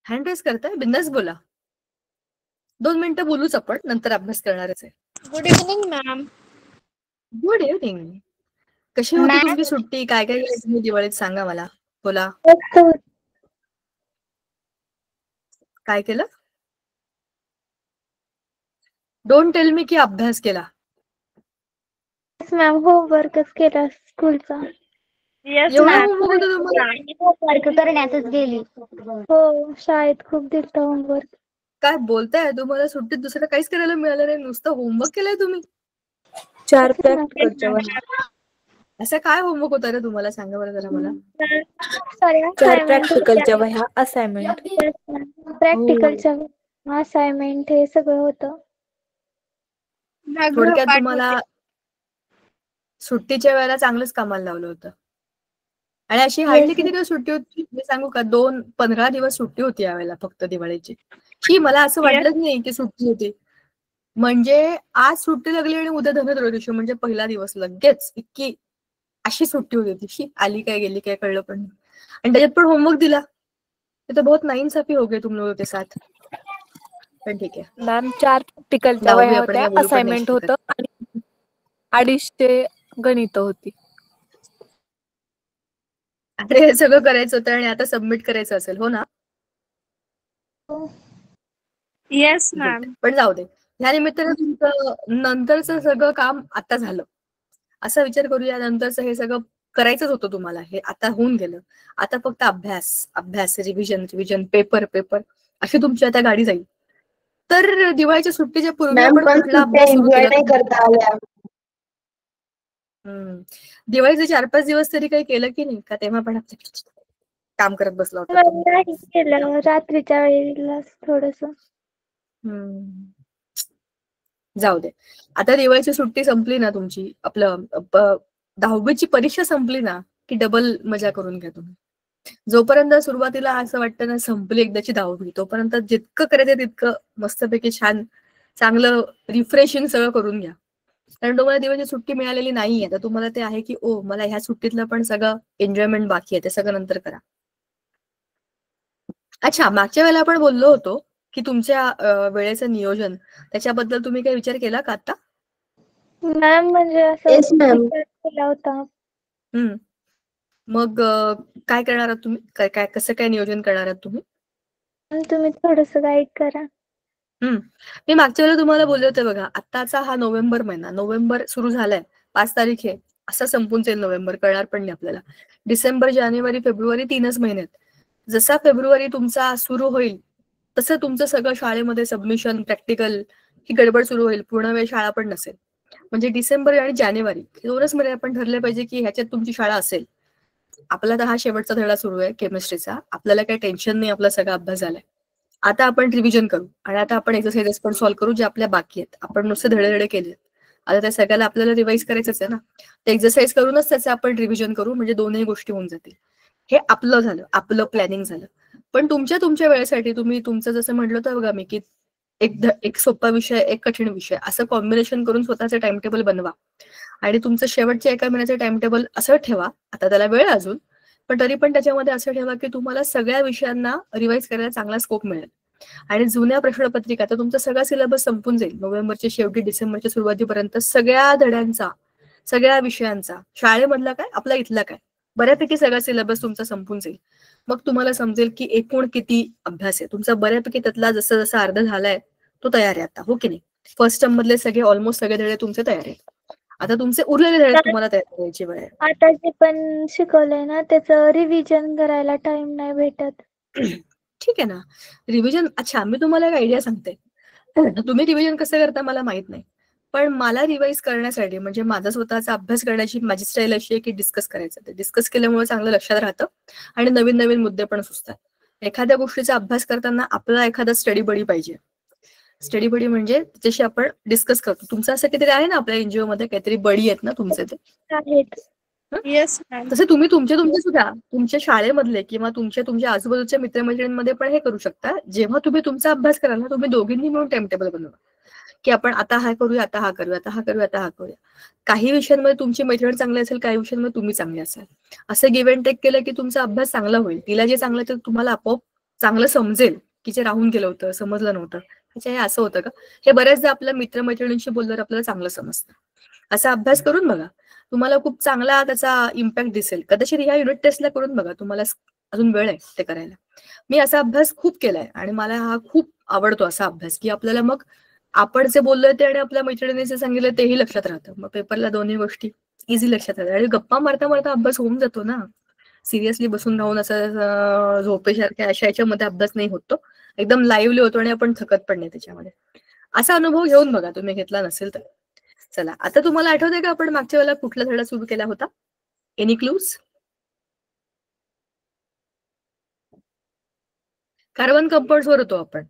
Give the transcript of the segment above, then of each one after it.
Hand race करताय, बिंदास बोला. 2 मिनिटं बोलूच आपण, नंतर अभ्यास करणारच आहे. Good evening ma'am. Good evening. कशी होती तुमची सुट्टी? काय काय केलं तुम्ही दिवाळीत? सांगा मला. बोला. काय केलं? डोंट टेल मी की अभ्यास केला. मॅम होमवर्कच केला स्कूलचा. एवढा होमवर्क होता तुम्हाला? होमवर्क करण्यातच गेली. हो, शाळेत खूप दिलं होमवर्क. काय बोलताय? तुम्हाला सुट्टीत दुसरं काहीच करायला मिळालं नाही, नुसतं होमवर्क केलाय तुम्ही? 4 प्रॅक्टिकलच्या वह्या. असं काय होमवर्क होता रे तुम्हाला? सांगा बरं जरा मला. 4 प्रॅक्टिकलच्या वह्या, असाइनमेंट. प्रॅक्टिकलच्या असाइनमेंट हे सगळं होतं. थोडक्यात तुम्हाला सुट्टीच्या वेळेला चांगलंच कामाला लावलं होतं. आणि अशी हार्डली किती दिवस सुट्टी होती मी सांगू का? 15 दिवस सुट्टी होती यावेळेला फक्त दिवाळीची. ही मला असं वाटलंच नाही की सुट्टी होती. म्हणजे आज सुट्टी लागली आणि उद्या धनत्रयोदशी म्हणजे पहिला दिवस लगेच इतकी अशी सुट्टी होती ती. आली काय गेली काय कळलं पण नाही. आणि त्याच्यात पण होमवर्क दिला. ते तर बहुत नाइंसाफी हो गए तुम लोगों के साथ. पण ठीक आहे मॅम 4 प्रॅक्टिकलच्या वह्या होत्या, असाइनमेंट होतं आणि 250 गणित होती. अरे हे सगळं करायचं होतं आणि आता सबमिट करायचं असेल, हो ना? Yes ma'am. पण जाऊ दे. ह्या निमित्ताने तुमचं नंतरचं सगळं काम आता झालं. असा विचार करूया, नंतरचं हे सगळं करायचंच होतं तुम्हाला, हे आता होऊन गेलं. आता फक्त अभ्यास, रिव्हिजन, पेपर अशी तुमची आता गाडी जाईल. तर दिवाळीच्या सुट्टीच्या पूर्वी आपण कुठला अभ्यास सुरू केला? दिवाळीचे 4-5 दिवस तरी काही केलं की नाही का? तेव्हा पण काम करत बसला होता? नाही केलं, रात्रीच्या वेळेला थोडस. जाऊ दे. आता दिवाळीची सुट्टी संपली ना तुमची, आपलं 10वीची परीक्षा संपली ना की डबल मजा करून घ्या तुम्ही. जोपर्यंत सुरुवातीला असं वाटतं ना संपली एकदाची 10वी, तोपर्यंत जितकं करायचं तितकं मस्तपैकी छान चांगलं रिफ्रेशिंग सगळं करून घ्या. कारण तुम्हाला दिवाळीची सुट्टी मिळालेली नाहीये, तर तुम्हाला ते आहे की ओ मला ह्या सुट्टीतलं पण सगळं एन्जॉयमेंट बाकी आहे, ते सगळं नंतर करा. अच्छा, मागच्या वेळेला आपण बोललो होतो की तुमच्या वेळेचं नियोजन, त्याच्याबद्दल तुम्ही काही विचार केला का आता? मॅम म्हणजे असं विचार केला होता. मग काय करणार आहात तुम्ही? काय कसं काय नियोजन करणार आहात तुम्ही? तुम्ही थोडस गाईड करा. मी मागच्या वेळेला तुम्हाला बोलले होते बघा, आत्ताचा हा नोव्हेंबर महिना, नोव्हेंबर सुरू झालाय, 5 तारीख आहे, असा संपून जाईल नोव्हेंबर, कळणार पण नाही आपल्याला. डिसेंबर, जानेवारी, फेब्रुवारी 3च महिन्यात. जसा फेब्रुवारी तुमचा सुरू होईल तसं तुमचं सगळं शाळेमध्ये सबमिशन, प्रॅक्टिकल ही गडबड सुरू होईल. पूर्ण वेळ शाळा पण नसेल. म्हणजे डिसेंबर आणि जानेवारी 2च महिने आपण ठरले पाहिजे की ह्याच्यात तुमची शाळा असेल. आपला तर हा शेवटचा धडा सुरू आहे केमिस्ट्रीचा. आपल्याला काही टेन्शन नाही, आपला सगळा अभ्यास झालाय. आता आपण रिव्हिजन करू आणि आता आपण एक्सरसाइजेस पण सॉल्व्ह करू जे आपल्या बाकी आहेत. आपण नुसते धडे केले, आता त्या सगळ्याला आपल्याला रिवाइज करायचंच आहे ना. ते एक्सरसाइज करूनच त्याचे आपण रिव्हिजन करू, म्हणजे दोन्ही गोष्टी होऊन जातील. हे आपलं झालं, आपलं प्लॅनिंग झालं. पण तुमच्या वेळेसाठी तुम्ही तुमचं जसं म्हटलं होतं बघा मी की एक सोपा विषय, एक कठीण विषय, असं कॉम्बिनेशन करून स्वतःचे टाइम टेबल बनवा आणि तुमचं शेवटच्या एका महिन्याचं टाइम टेबल असं ठेवा. आता त्याला वेळ अजून, पण तरी पण त्याच्यामध्ये असं ठेवा की तुम्हाला सगळ्या विषयांना रिवाइज करायला चांगला स्कोप मिळेल. आणि जुन्या प्रश्नपत्रिका, तर तुमचा सगळा सिलेबस संपून जाईल नोव्हेंबरच्या शेवटी, डिसेंबरच्या सुरुवातीपर्यंत. सगळ्या धड्यांचा, सगळ्या विषयांचा, शाळेमधला काय आपला इथला काय, बऱ्यापैकी सगळा सिलेबस तुमचा संपून जाईल. मग तुम्हाला समजेल की एकूण किती अभ्यास आहे तुमचा. बऱ्यापैकी त्यातला जसं जसं अर्ध झालाय तो तयार आहे आता, हो की नाही? फर्स्ट टर्म मधले सगळे ऑलमोस्ट सगळे धडे तुमचे तयार आहेत. आता तुमचे उरलेले धडे तुम्हाला तयार करायची वेळ आहे. आता जे पण शिकवलंय ना त्याचं रिव्हिजन करायला टाइम नाही भेटत. ठीक आहे ना, रिव्हिजन. अच्छा, मी तुम्हाला एक आयडिया सांगते. तुम्ही रिव्हिजन कसं करता मला माहित नाही, पण मला रिवाइज करण्यासाठी म्हणजे माझा स्वतःचा अभ्यास करण्याची माझी स्टाईल अशी आहे की डिस्कस करायचं. ते डिस्कस केल्यामुळे चांगलं लक्षात राहतं आणि नवीन नवीन मुद्दे पण सुचतात. एखाद्या गोष्टीचा अभ्यास करताना आपला एखादा स्टडी बडी पाहिजे. स्टडी बडी म्हणजे त्याच्याशी आपण डिस्कस करतो. तुमचं असं काहीतरी आहे ना आपल्या एनजीओ मध्ये, काहीतरी बडी आहेत ना तुमचे ते? येस. तसे तुम्ही तुमचे सुद्धा तुमच्या शाळेमधले किंवा तुमच्या आजूबाजूच्या मित्रमैत्रिणींमध्ये पण हे करू शकता. जेव्हा तुम्ही तुमचा अभ्यास कराल ना, तुम्ही दोघींनी मिळून टाइम टेबल बनवा की आपण आता हा करूया, आता हा करूया, आता हा करूया, आता हा करूया. काही विषयांमध्ये तुमची मैत्रीण चांगली असेल, काही विषयांमध्ये तुम्ही चांगले असाल. असं गिव्ह अँड टेक केलं की तुमचा अभ्यास चांगला होईल. तिला जे चांगलं ते तुम्हाला आपोआप चांगलं समजेल की जे राहून गेलं होतं, समजलं नव्हतं, अच्छा हे असं होतं का, हे बऱ्याचदा आपल्या मित्रमैत्रिणींशी बोलल्यावर आपल्याला चांगलं समजतं. असा अभ्यास करून बघा, तुम्हाला खूप चांगला त्याचा इम्पॅक्ट दिसेल. कदाचित ह्या युनिट टेस्टला करून बघा, तुम्हाला अजून वेळ आहे ते करायला. मी असा अभ्यास खूप केलाय आणि मला हा खूप आवडतो असा अभ्यास, की आपल्याला मग आपण जे बोललोय ते आणि आपल्या मैत्रिणीने जे सांगितलं तेही लक्षात राहतं. मग पेपरला दोन्ही गोष्टी इझी लक्षात राहतात आणि गप्पा मारता मारता अभ्यास होऊन जातो ना. सिरियसली बसून राहून असं झोपेसारख्या अशा याच्यामध्ये अभ्यास नाही होतो, एकदम लाईव्हली होतो आणि आपण थकत पण नाही त्याच्यामध्ये. असा अनुभव घेऊन बघा तुम्ही घेतला नसेल तर. चला, आता तुम्हाला आठवतंय का आपण मागच्या वेळेला कुठला धडा सुरू केला होता? Any clues? कार्बन कंपाऊंड्स वर होतो आपण.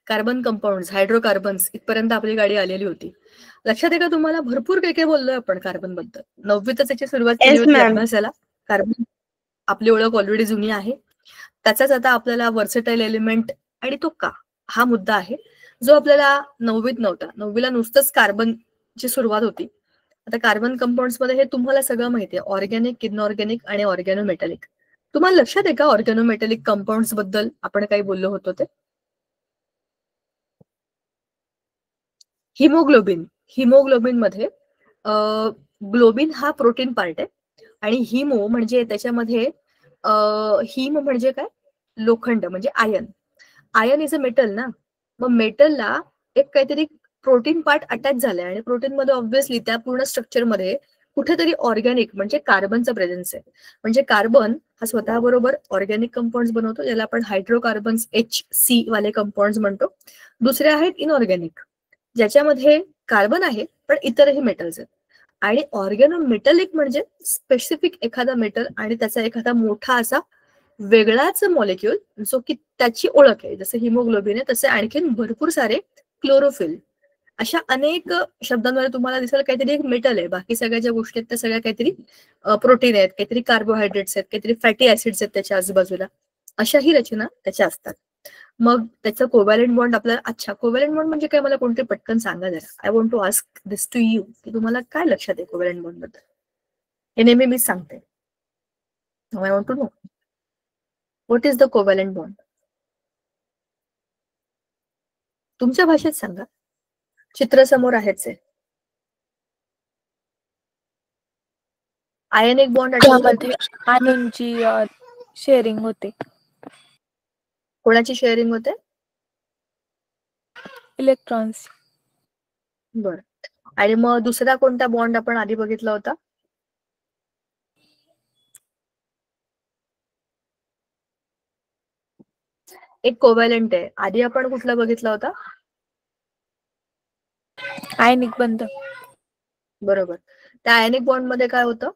कार्बन कंपाऊंड्स, हायड्रोकार्बन्स इथपर्यंत आपली गाडी आलेली होती. लक्षात आहे का तुम्हाला? भरपूर काही काही बोललोय आपण कार्बन बद्दल. 9वीतच याची सुरुवात केली होती अभ्यासाला. कार्बन आपली ओळख ऑलरेडी जुनी आहे. त्याचाच आता आपल्याला वर्सेटाईल एलिमेंट आणि तो का, हा मुद्दा आहे जो आपल्याला 9वीत नव्हता. 9वीला नुसतंच कार्बनची सुरुवात होती. आता कार्बन कंपाऊंड्स मध्ये हे तुम्हाला सगळं माहिती आहे, ऑर्गॅनिक, इनऑर्गॅनिक आणि ऑर्गॅनोमेटॅलिक. तुम्हाला लक्षात आहे का ऑर्गॅनोमेटॅलिक कंपाऊंड्स बद्दल आपण काही बोललो होतो ते? हिमोग्लोबिन. हिमोग्लोबिन मध्ये ग्लोबिन हा प्रोटीन पार्ट आहे आणि हिमो म्हणजे त्याच्यामध्ये हिम म्हणजे काय, लोखंड म्हणजे ion. Ion is a metal ना, मग मेटलला एक काहीतरी प्रोटीन पार्ट अटॅच झालाय आणि प्रोटीन मध्ये ऑब्व्हियसली त्या पूर्ण स्ट्रक्चर मध्ये कुठेतरी ऑर्गॅनिक म्हणजे कार्बनचा प्रेझेन्स आहे. म्हणजे कार्बन हा स्वतः बरोबर ऑर्गॅनिक कंपाऊंड्स बनवतो, ज्याला आपण हायड्रोकार्बन्स HC वाले कंपाऊंड्स म्हणतो. दुसरे आहेत इनऑर्गॅनिक, ज्याच्यामध्ये कार्बन आहे पण इतरही मेटल्स आहेत. आणि ऑर्गॅनोमेटॅलिक म्हणजे स्पेसिफिक एखादा मेटल आणि त्याचा एखादा मोठा असा वेगळाच मॉलिक्यूल जो की त्याची ओळख आहे. जसं हिमोग्लोबिन आहे तसे आणखीन भरपूर सारे क्लोरोफिल, अशा अनेक शब्दांमध्ये तुम्हाला दिसेल काहीतरी एक मेटल आहे, बाकी सगळ्या ज्या गोष्टी आहेत त्या सगळ्या काहीतरी प्रोटीन आहेत, काहीतरी कार्बोहायड्रेट्स आहेत, काहीतरी फॅटी ऍसिड्स आहेत त्याच्या आजूबाजूला. अशाही रचना त्याच्या असतात. मग त्याचं कोव्हॅलेंट बॉन्ड आपल्याला, अच्छा कोव्हॅलेंट बॉन्ड म्हणजे काय, मला कोणते पटकन सांगा जरा. I want to ask this to you, की तुम्हाला काय लक्षात आहे कोव्हॅलेंट बॉन्ड बद्दल? हे नेहमी मीच सांगते. I want to know what is the covalent bond. तुमच्या भाषेत सांगा, चित्र समोर आहेच आहे. आयनिक बॉन्ड त्यामध्ये अणूंची शेअरिंग होते. कोणाची शेअरिंग होते? इलेक्ट्रॉन्स. बर. आणि मग दुसरा कोणता बॉन्ड आपण आधी बघितला होता? एक कोव्हॅलेंट आहे, आधी आपण कुठला बघितला होता? आयनिक बंध. बरोबर. त्या आयनिक बॉन्ड मध्ये काय होतं?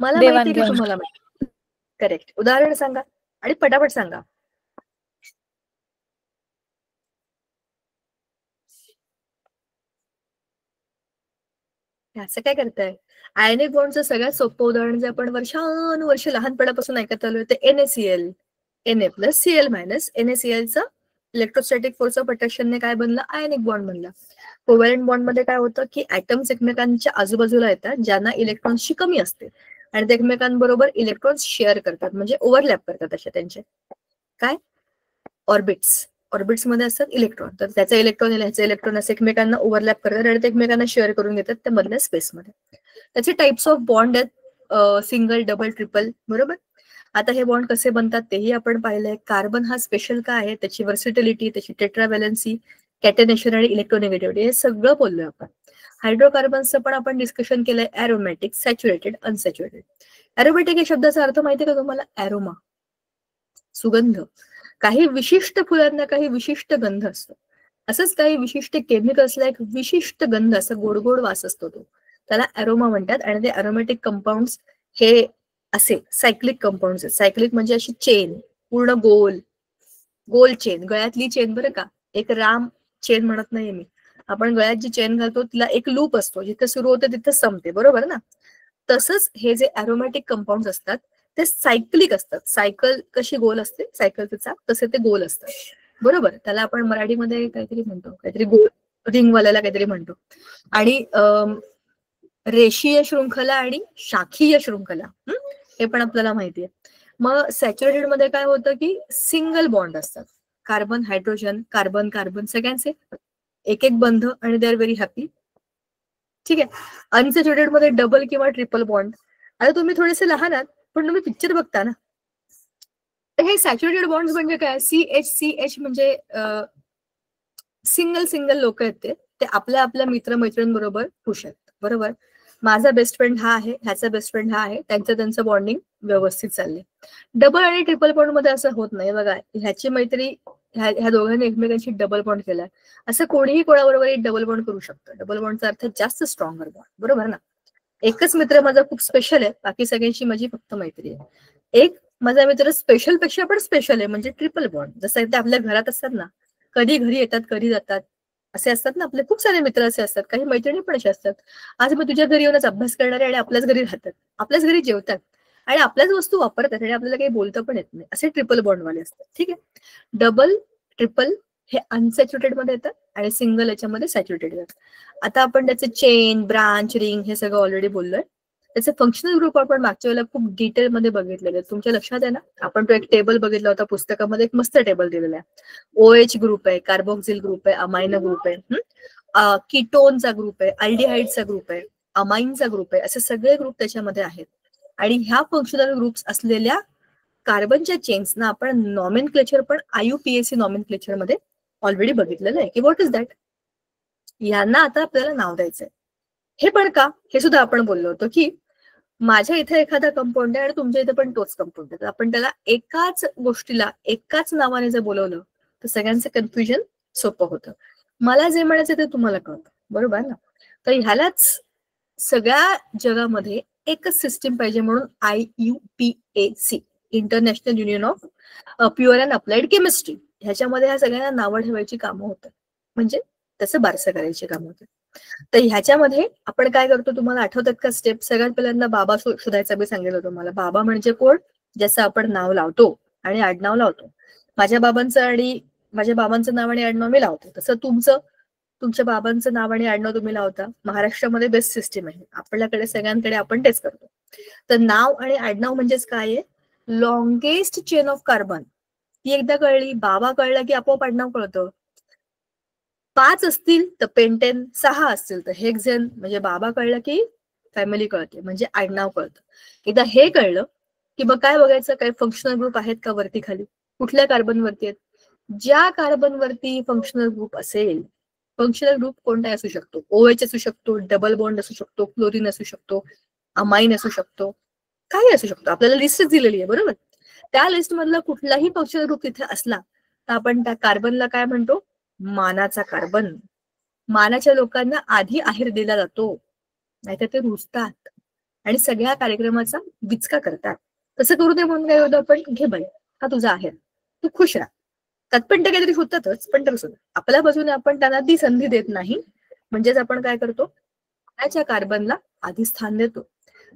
मला माहिती की तुम्हाला माहिती. करेक्ट. उदाहरण सांगा आणि पटापट सांगा. असं काय करताय? आयनिक बॉन्डचं सगळ्यात सोपं उदाहरण जे आपण वर्षानुवर्ष लहानपणापासून ऐकत आलोय ते NaCl, Na+Cl- NaClचं इलेक्ट्रोस्टॅटिक फोर्स ऑफ अट्रॅक्शनने काय बनलं? आयनिक बॉन्ड बनला. कोव्हॅलेंट बॉन्ड मध्ये काय होतं की ऍटम्स एकमेकांच्या आजूबाजूला येतात ज्यांना इलेक्ट्रॉन्सची कमी असते आणि ते एकमेकांबरोबर इलेक्ट्रॉन्स शेअर करतात, म्हणजे ओव्हरलॅप करतात अशा त्यांचे काय ऑर्बिट्स. ऑर्बिट्स मध्ये असतात इलेक्ट्रॉन, तर त्याचा इलेक्ट्रॉन ह्याचे इलेक्ट्रॉन असे एकमेकांना ओव्हरलॅप करतात आणि ते एकमेकांना शेअर करून घेतात त्या मधल्या स्पेसमध्ये. त्याचे टाइप्स ऑफ बॉन्ड आहेत, सिंगल, डबल, ट्रिपल. बरोबर. आता हे बॉन्ड कसे बनतात तेही आपण पाहिलंय. कार्बन हा स्पेशल का आहे, त्याची वर्सिटिलिटी, त्याची टेट्राव्हॅलन्सी, कॅटेनेशन आणि इलेक्ट्रोनेगेटिव्हिटी हे सगळं बोललोय आपण. हायड्रोकार्बन्सचं पण आपण डिस्कशन केलंय, एरोमॅटिक, सॅच्युरेटेड, अनसॅच्युरेटेड. एरोमॅटिक या शब्दाचा अर्थ माहिती का तुम्हाला? एरोमा, सुगंध. काही विशिष्ट फुलांना काही विशिष्ट गंध असतो, असंच काही विशिष्ट केमिकल्सला एक विशिष्ट गंध, असा गोड गोड वास असतो, तो त्याला एरोमा म्हणतात. आणि ते एरोमॅटिक कंपाऊंड्स हे असे सायक्लिक कंपाऊंड्स आहेत. सायक्लिक म्हणजे अशी चेन, पूर्ण गोल गोल चेन, गळ्यातली चेन बरं का, एक राम चेन म्हणत नाहीये मी. आपण गळ्यात जी चेन घालतो तिला एक लूप असतो, जिथे सुरू होते तिथे संपते, बरोबर ना? तसंच हे जे एरोमॅटिक कंपाऊंड्स असतात ते सायक्लिक असतात. सायकल कशी गोल असते, सायकलचं चाक, तसे ते गोल असतात, बरोबर. त्याला आपण मराठीमध्ये काहीतरी म्हणतो, काहीतरी गोल रिंगवाल्याला काहीतरी म्हणतो. आणि रेषीय शृंखला आणि शाखीय शृंखला, हे पण आपल्याला माहिती आहे. मग सॅच्युरेटेड मध्ये काय होतं की सिंगल बॉन्ड असतात, कार्बन हायड्रोजन कार्बन कार्बन सगळ्यांचे एक एक बंध आणि दे आर व्हेरी हॅपी. ठीक आहे. अनसॅच्युरेटेड मध्ये डबल किंवा ट्रिपल बॉन्ड. आता तुम्ही थोडेसे लहान आहात पण तुम्ही पिक्चर बघता ना, हे सॅच्युरेटेड बॉन्ड म्हणजे काय, CH म्हणजे सिंगल लोक आहेत ते आपल्या आपल्या मित्रमैत्रिणींबरोबर खुश आहेत. बरोबर. माझा बेस्ट फ्रेंड हा आहे, ह्याचा बेस्ट फ्रेंड हा आहे, त्यांचं बॉन्डिंग व्यवस्थित चालले. डबल आणि ट्रिपल बॉन्ड मध्ये असं होत नाही बघा. ह्याची मैत्री ह्या दोघांनी एकमेकांशी डबल बॉन्ड केलाय, असं कोणीही कोणाबरोबर डबल बॉन्ड करू शकतं. डबल बॉन्डचा अर्थ जास्त स्ट्रॉंगर बॉन्ड. बरोबर ना. एकच मित्र माझा खूप स्पेशल आहे, बाकी सगळ्यांशी माझी फक्त मैत्री आहे. एक माझा मित्र स्पेशल पेक्षा पण स्पेशल आहे म्हणजे ट्रिपल बॉन्ड. जसं ते आपल्या घरात असतात ना, कधी घरी येतात कधी जातात असे असतात ना, आपले खूप सारे मित्र असे असतात, काही मैत्रिणी पण असे असतात. आज मग तुझ्या घरी येऊनच अभ्यास करणारे आणि आपल्याच घरी राहतात, आपल्याच घरी जेवतात आणि आपल्याच वस्तू वापरतात आणि आपल्याला काही बोलतं पण येत नाही, असे ट्रिपल बॉन्डवाले असतात. ठीक आहे. डबल ट्रिपल हे अनसॅच्युरेटेड मध्ये येतात आणि सिंगल याच्यामध्ये सॅच्युरेटेड येतात. आता आपण त्याचे चेन ब्रांच रिंग हे सगळं ऑलरेडी बोललोय. त्याचे फंक्शनल ग्रुप आपण मागच्या वेळेला खूप डिटेलमध्ये बघितलेले. तुमच्या लक्षात आहे ना, आपण तो एक टेबल बघितला होता पुस्तकामध्ये, एक मस्त टेबल दिलेला आहे. OH ग्रुप आहे, कार्बोक्सिल ग्रुप आहे, अमायनो ग्रुप आहे, कीटोनचा ग्रुप आहे, अल्डिहाइडचा ग्रुप आहे, अमाइनचा ग्रुप आहे, असे सगळे ग्रुप त्याच्यामध्ये आहेत. आणि ह्या फंक्शनल ग्रुप्स असलेल्या कार्बनच्या चेन्सना आपण नॉमेनक्लेचर पण IUPAC नॉमेनक्लेचर मध्ये ऑलरेडी बघितलेलं आहे की व्हॉट इज दॅट. यांना आता आपल्याला नाव द्यायचंय. हे पण का, हे सुद्धा आपण बोललो होतो की माझ्या इथे एखादा कंपाऊंड आहे आणि तुमच्या इथे पण तोच कंपाऊंड आहे, तर आपण त्याला एकाच गोष्टीला एकाच नावाने जर बोलवलं तर सगळ्यांचं कन्फ्युजन सोपं होतं. मला जे म्हणायचं ते तुम्हाला कळतं. बरोबर ना. तर ह्यालाच सगळ्या जगामध्ये एकच सिस्टीम पाहिजे म्हणून IUPAC international union of pure and applied chemistry, ह्याच्यामध्ये ह्या सगळ्यांना नावं ठेवायची कामं होतात, म्हणजे त्याचं बारसं करायची कामं होतात. तर ह्याच्यामध्ये आपण काय करतो तुम्हाला आठवतात का स्टेप. सगळ्यात पहिल्यांदा बाबा शोधायचा मी सांगितलं तुम्हाला. बाबा म्हणजे कोण, ज्याचं आपण नाव लावतो आणि आडनाव लावतो. माझ्या बाबांचं नाव आणि आडनाव मी लावतो, तसं तुमच्या बाबांचं नाव आणि आडनाव तुम्ही लावता. महाराष्ट्रामध्ये बेस्ट सिस्टीम आहे, आपल्याकडे सगळ्यांकडे आपण तेच करतो. तर नाव आणि आडनाव म्हणजेच काय आहे, लॉंगेस्ट चेन ऑफ कार्बन ती एकदा कळली, बाबा कळला की आपोआप आडनाव कळतं. 5 असतील तर पेंटेन, 6 असतील तर हेक्झेन, म्हणजे बाबा कळलं की फॅमिली कळते, म्हणजे आडनाव कळतं. एकदा हे कळलं की मग काय बघायचं, काही फंक्शनल ग्रुप आहेत का वरती खाली, कुठल्या कार्बन वरती आहेत. ज्या कार्बन वरती फंक्शनल ग्रुप असेल, फंक्शनल ग्रुप कोणताही असू शकतो, OH असू शकतो, डबल बॉन्ड असू शकतो, क्लोरीन असू शकतो, अमाइन असू शकतो, काही असू शकतो. आपल्याला लिस्टच दिलेली आहे. बरोबर. त्या लिस्ट मधला कुठलाही फंक्शनल ग्रुप तिथे असला तर आपण त्या कार्बनला काय म्हणतो, मानाचा कार्बन. मानाच्या लोकांना आधी आहेर दिला जातो, नाहीतर ते रुजतात आणि सगळ्या कार्यक्रमाचा विचका करतात. तसं करू दे म्हणून काय होतं, आपण घे बाई हा तुझा आहेर, तू खुश राहा. त्यात पण ते काहीतरी होतातच, पण तर सुद्धा आपल्या बाजूने आपण त्यांना ती संधी देत नाही. म्हणजेच आपण काय करतो, मानाच्या कार्बनला आधी स्थान देतो.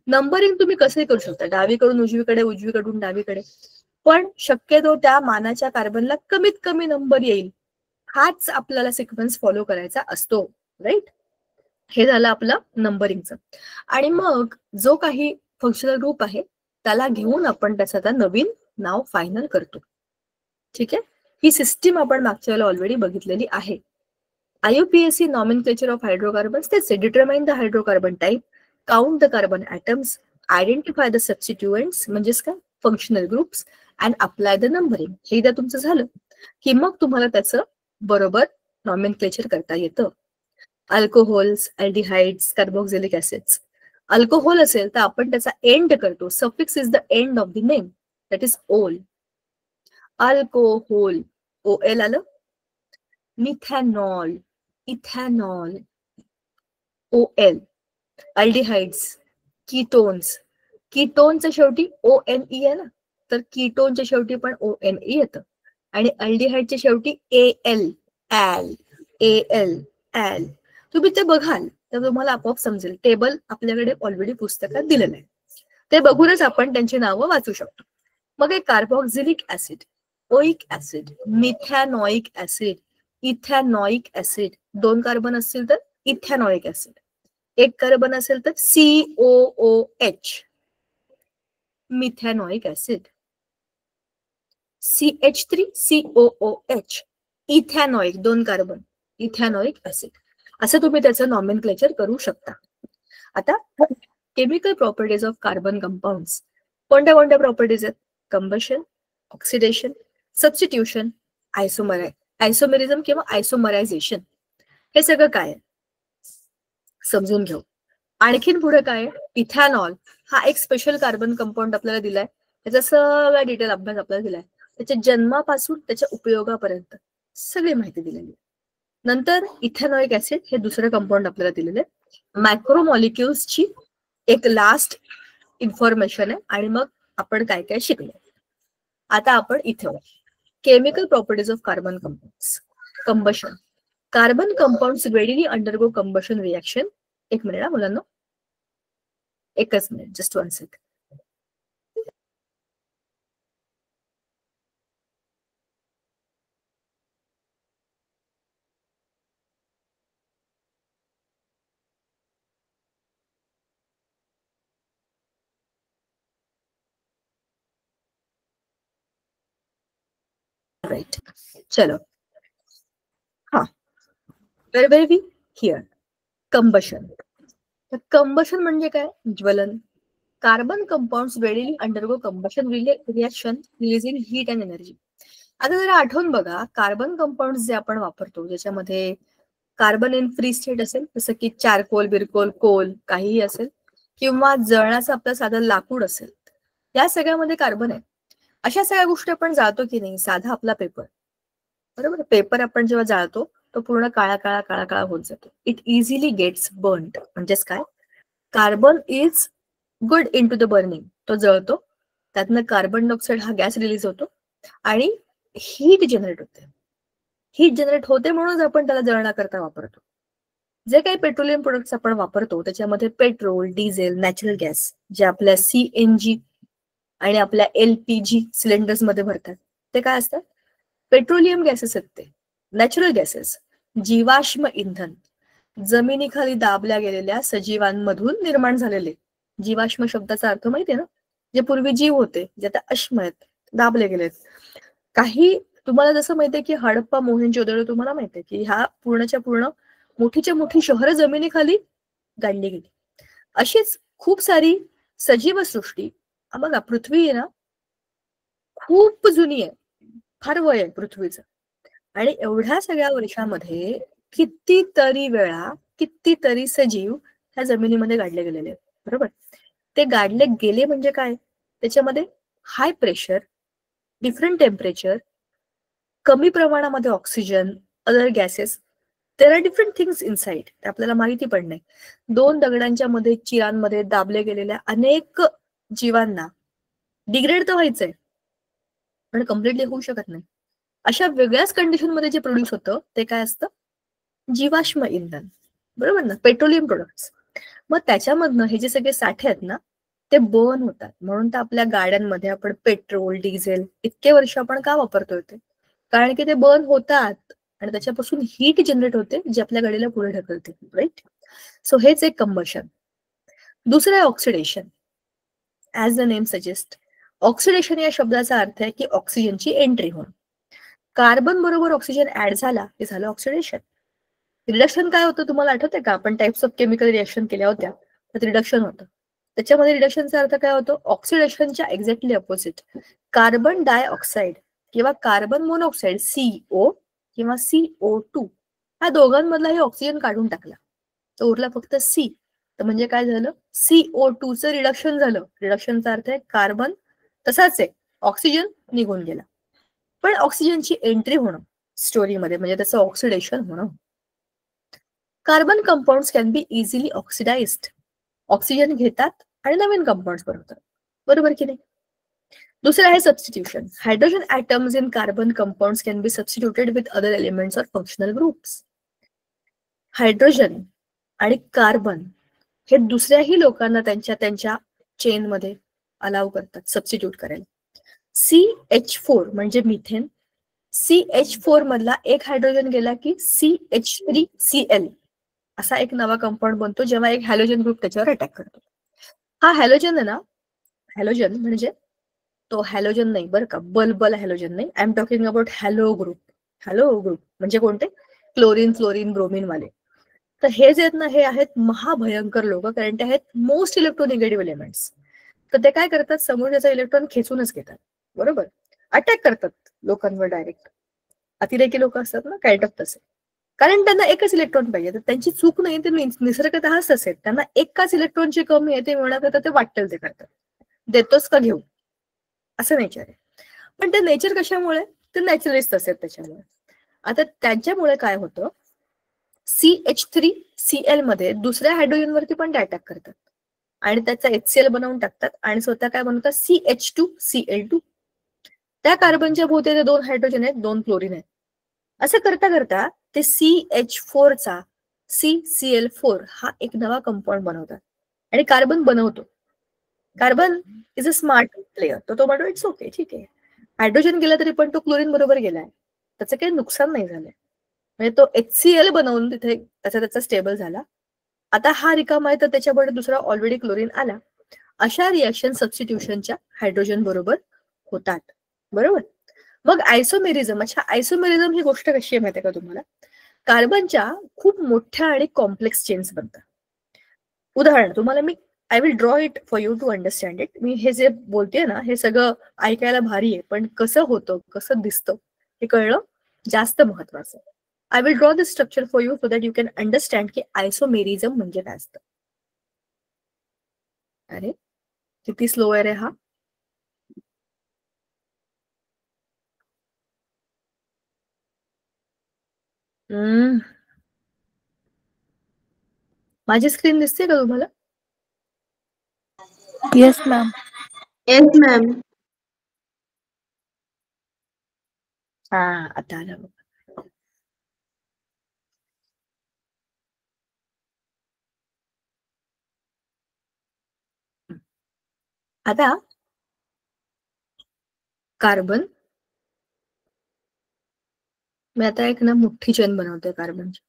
नंबरिंग तुम्ही कसंही करू शकता, डावीकडून उजवीकडे, उजवीकडून डावीकडे, पण शक्यतो त्या मानाच्या कार्बनला कमीत कमी नंबर येईल हाच आपल्याला सिक्वेन्स फॉलो करायचा असतो. राईट. हे झालं आपलं नंबरिंगचं. आणि मग जो काही फंक्शनल ग्रुप आहे त्याला घेऊन आपण त्याचं आता नवीन नाव फायनल करतो. ठीक आहे. ही सिस्टीम आपण मागच्या वेळेला ऑलरेडी बघितलेली आहे. IUPAC नॉमेनक्लेचर ऑफ हायड्रोकार्बन्स, त्याचे determine the hydrocarbon type, count the carbon atoms, identify the substituents म्हणजेच काय functional groups, and apply the numbering. हे एकदा तुमचं झालं की मग तुम्हाला त्याचं बरोबर नॉमेनक्लेचर करता येतं. Alcohols, aldehydes, carboxylic acids. Alcohol असेल तर आपण त्याचा एंड करतो, suffix is the end of the name, that is ol. Alcohol, OL आलं. Methanol, ethanol, OL. Aldehydes, ketones, कीटोनच्या शेवटी ONE आहे ना, तर कीटोनच्या शेवटी पण ONE येतं. आणि अल्डिहाइडच्या शेवटी AL, AL. तुम्ही ते बघाल तर तुम्हाला आपोआप समजेल. टेबल आपल्याकडे ऑलरेडी पुस्तकात दिलेलं आहे, ते बघूनच आपण त्यांची नावं वाचू शकतो. मग हे carboxylic acid, oic acid, methanoic acid, ethanoic acid, 2 carbon असतील तर इथॅनॉइक ऍसिड. एक कार्बन असेल तर COOH, methanoic acid. CH3COOH, ethanoic, 2 carbon, ethanoic acid. असं तुम्ही त्याचं नॉमेनक्लेचर करू शकता. आता chemical properties of carbon compounds कोणत्या कोणत्या प्रॉपर्टीज आहेत? कंबशन, ऑक्सिडेशन, सबस्टिट्यूशन, आयसोमेरिझम किंवा आयसोमरायझेशन. हे सगळं काय आहे समजून घेऊ. आणखीन पुढे काय आहे? इथॅनॉल हा एक स्पेशल कार्बन कंपाऊंड आपल्याला दिलाय. त्याचा सगळा डिटेल अभ्यास आपल्याला दिलाय. त्याच्या जन्मापासून त्याच्या उपयोगापर्यंत सगळी माहिती दिलेली आहे. नंतर इथॅनॉइक ऍसिड हे दुसरं कंपाऊंड आपल्याला दिलेलं आहे. मॅक्रोमॉलिक्युल्सची एक लास्ट इन्फॉर्मेशन आहे आणि मग आपण काय काय शिकलो. आता आपण इथे chemical properties of carbon compounds. Combustion. Carbon compounds readily undergo combustion reaction. एक मिनिट मुलांना, एकच मिनिट, जस्ट 1 सेकंड. राईट, चलो. हा, वेर वी हिअर कंबशन. कंबशन म्हणजे काय? ज्वलन. Carbon compounds readily undergo combustion reaction releasing heat and energy. आता जरा आठवून बघा, कार्बन कंपाऊंड्स जे आपण वापरतो ज्याच्यामध्ये कार्बन इन फ्री स्टेट असेल, जसं की चारकोल, बिरकोल, कोल काहीही असेल, किंवा जळणाचं आपलं साधं लाकूड असेल, या सगळ्यामध्ये कार्बन आहे. अशा सगळ्या गोष्टी आपण जाळतो की नाही. साधा आपला पेपर, बरोबर, पेपर आपण जेव्हा जाळतो तो पूर्ण काळा काळा काळा काळा होत जातो. It easily gets burned. म्हणजेच काय? Carbon is good in to the burning. तो जळतो, त्यातनं कार्बन डायऑक्साईड हा गॅस रिलीज होतो आणि हीट जनरेट होते. हीट जनरेट होते म्हणूनच आपण त्याला जळणाकरता वापरतो. जे काही पेट्रोलियम प्रोडक्ट्स आपण वापरतो त्याच्यामध्ये पेट्रोल, डिझेल, नॅचरल गॅस जे आपल्या CNG आणि आपल्या LPG सिलेंडर्स मध्ये भरतात, ते काय असतात? पेट्रोलियम गॅसेस आहेत. ते नॅचरल गॅसेस, जीवाश्म इंधन, जमिनीखाली दाबल्या गेलेल्या सजीवांमधून निर्माण झालेले. जीवाश्म शब्दाचा अर्थ माहितीये ना? जे पूर्वी जीव होते, जे आता अश्म आहेत, दाबले गेलेत. काही तुम्हाला जसं माहितीये की हडप्पा, मोहेंजोदडो, तुम्हाला माहितीये की ह्या पूर्णच्या पूर्ण मोठीच्या मोठी शहरं जमिनीखाली गाडली गेली. अशीच खूप सारी सजीव सृष्टी. बघा, पृथ्वी आहे ना खूप जुनी आहे, फार वय आहे पृथ्वीचं. आणि एवढ्या सगळ्या वर्षामध्ये कितीतरी वेळा कितीतरी सजीव ह्या जमिनीमध्ये गाडले गेलेले आहेत, बरोबर. ते गाडले गेले म्हणजे काय? त्याच्यामध्ये हाय प्रेशर, डिफरंट टेम्परेचर, कमी प्रमाणामध्ये oxygen, other gases, there are different things inside. आपल्याला माहिती पण नाही. 2 दगडांच्या मध्ये, चिरांमध्ये दाबले गेलेल्या अनेक जीवांना डिग्रेड तर व्हायचंय पण कम्प्लिटली होऊ शकत नाही. अशा वेगळ्याच कंडिशन मध्ये जे प्रोड्यूस होतं ते काय असतं? जीवाश्म इंधन, बरोबर ना, पेट्रोलियम प्रोडक्ट्स. मग त्याच्यामधनं हे जे सगळे साठे आहेत ना ते बर्न होतात. म्हणून तर आपल्या गाड्यांमध्ये आपण पेट्रोल, डिझेल इतके वर्ष आपण का वापरतोय? ते कारण की ते बर्न होतात आणि त्याच्यापासून हीट जनरेट होते जे आपल्या गाडीला पुढे ढकलते, राईट. सो हेच एक कंबशन. दुसरं आहे oxidation. As the name suggest, oxidation या शब्दाचा अर्थ आहे की ऑक्सिजनची एंट्री होणं. कार्बन बरोबर ऑक्सिजन ऍड झाला की झालं ऑक्सिडेशन. रिडक्शन काय होतं तुम्हाला आठवतंय का? आपण टाइप्स ऑफ केमिकल रिएक्शन केल्या होत्या, त्यात रिडक्शन होतं. त्याच्यामध्ये रिडक्शनचा अर्थ काय होतो? ऑक्सिडेशनच्या एक्झॅक्टली अपोजिट. कार्बन डायऑक्साईड किंवा कार्बन मोनॉक्साईड CO किंवा CO2 ह्या दोघांमधला हे ऑक्सिजन काढून टाकला, तर उरला फक्त C. तर म्हणजे काय झालं? CO2चं रिडक्शन झालं. रिडक्शनचा अर्थ आहे कार्बन तसाच आहे, ऑक्सिजन निघून गेला, पण ऑक्सिजनची एंट्री होणं स्टोरीमध्ये म्हणजे त्याचं ऑक्सिडेशन होणं. Carbon compounds can B easily oxidised. Oxygen घेतात आणि नवीन कंपाऊंड्स बनवतात, बरोबर की नाही. दुसरं आहे substitution. Hydrogen atoms in carbon compounds can be substituted with other elements or functional groups. Hydrogen आणि कार्बन हे दुसऱ्याही लोकांना त्यांच्या त्यांच्या चेनमध्ये अलाव करतात सबस्टिट्यूट करायला. CH4 म्हणजे मिथेन. CH4 मधला एक हायड्रोजन गेला की CH3Cl असा एक नवा कंपाऊंड बनतो जेव्हा एक हॅलोजन ग्रुप त्याच्यावर अटॅक करतो. हा हॅलोजन आहे ना, हॅलोजन म्हणजे तो हॅलोजन नाही बरं का, बल्बल हॅलोजन नाही. I am talking about hello group. Hello group म्हणजे कोणते? क्लोरीन, फ्लोरीन, ब्रोमीन वाले. तर हे जे आहेत ना, हे आहेत महाभयंकर लोक, कारण ते आहेत मोस्ट इलेक्ट्रोनिगेटिव्ह एलिमेंट्स. तर ते काय करतात, समोरचा इलेक्ट्रॉन खेचूनच घेतात, बरोबर, अटॅक करतात लोकांवर डायरेक्ट. अतिरेकी लोक असतात ना, काइंड ऑफ तसे, कारण त्यांना एकच इलेक्ट्रॉन पाहिजे. तर त्यांची चूक नाही, ते निसर्गतःच तसे. त्यांना एकाच इलेक्ट्रॉनची कमी आहे, ते मिळवण्याकरता ते वाटेल ते करतात. देतोच का घेऊ, असं नेचर आहे. पण ते नेचर कशामुळे, ते नॅचरलिस्ट असतात त्याच्यामुळे. आता त्यांच्यामुळे काय होतं, CH3Cl मध्ये दुसऱ्या हायड्रोजन वरती पण ते अटॅक करतात आणि त्याचा HCl बनवून टाकतात आणि स्वतः काय बनवतात, CH2Cl2. त्या कार्बनच्या भोवती ते 2 हायड्रोजन आहेत, 2 क्लोरीन आहेत. असं करता करता ते CH4 चा CCl4 हा एक नवा कंपाऊंड बनवतात आणि कार्बन बनवतो. Carbon is a smart player. तर तो म्हणतो इट्स ओके, ठीक आहे, हायड्रोजन गेला तरी पण तो क्लोरीन बरोबर गेलाय, त्याचं काही नुकसान नाही झालंय. म्हणजे तो HCl बनवून तिथे त्याचा स्टेबल झाला. आता हा रिकामा आहे, तर त्याच्यामध्ये दुसरा ऑलरेडी क्लोरीन आला. अशा रिएक्शन सबस्टिट्यूशनच्या हायड्रोजन बरोबर होतात, बरोबर. मग आयसोमेरिझम. अच्छा, आयसोमेरिझम ही गोष्ट कशी आहे माहिती आहे का तुम्हाला? कार्बनच्या खूप मोठ्या आणि कॉम्प्लेक्स चेन्स बनतात. उदाहरण तुम्हाला मी, I will draw it for you to understand it. मी हे जे बोलतेय ना, हे सगळं ऐकायला भारी आहे, पण कसं होतं, कसं दिसतं हे कळलं जास्त महत्वाचं. I will draw this structure for you so that you can understand की आयसोमेरिझम म्हणजे काय असतं. अरे किती स्लो आहे रे हा. माझी स्क्रीन दिसते का तुम्हाला? Yes ma'am. Yes, ma'am. हा, आता आलं. आता कार्बन, मी आता एक ना मोठी चेन बनवते कार्बनची.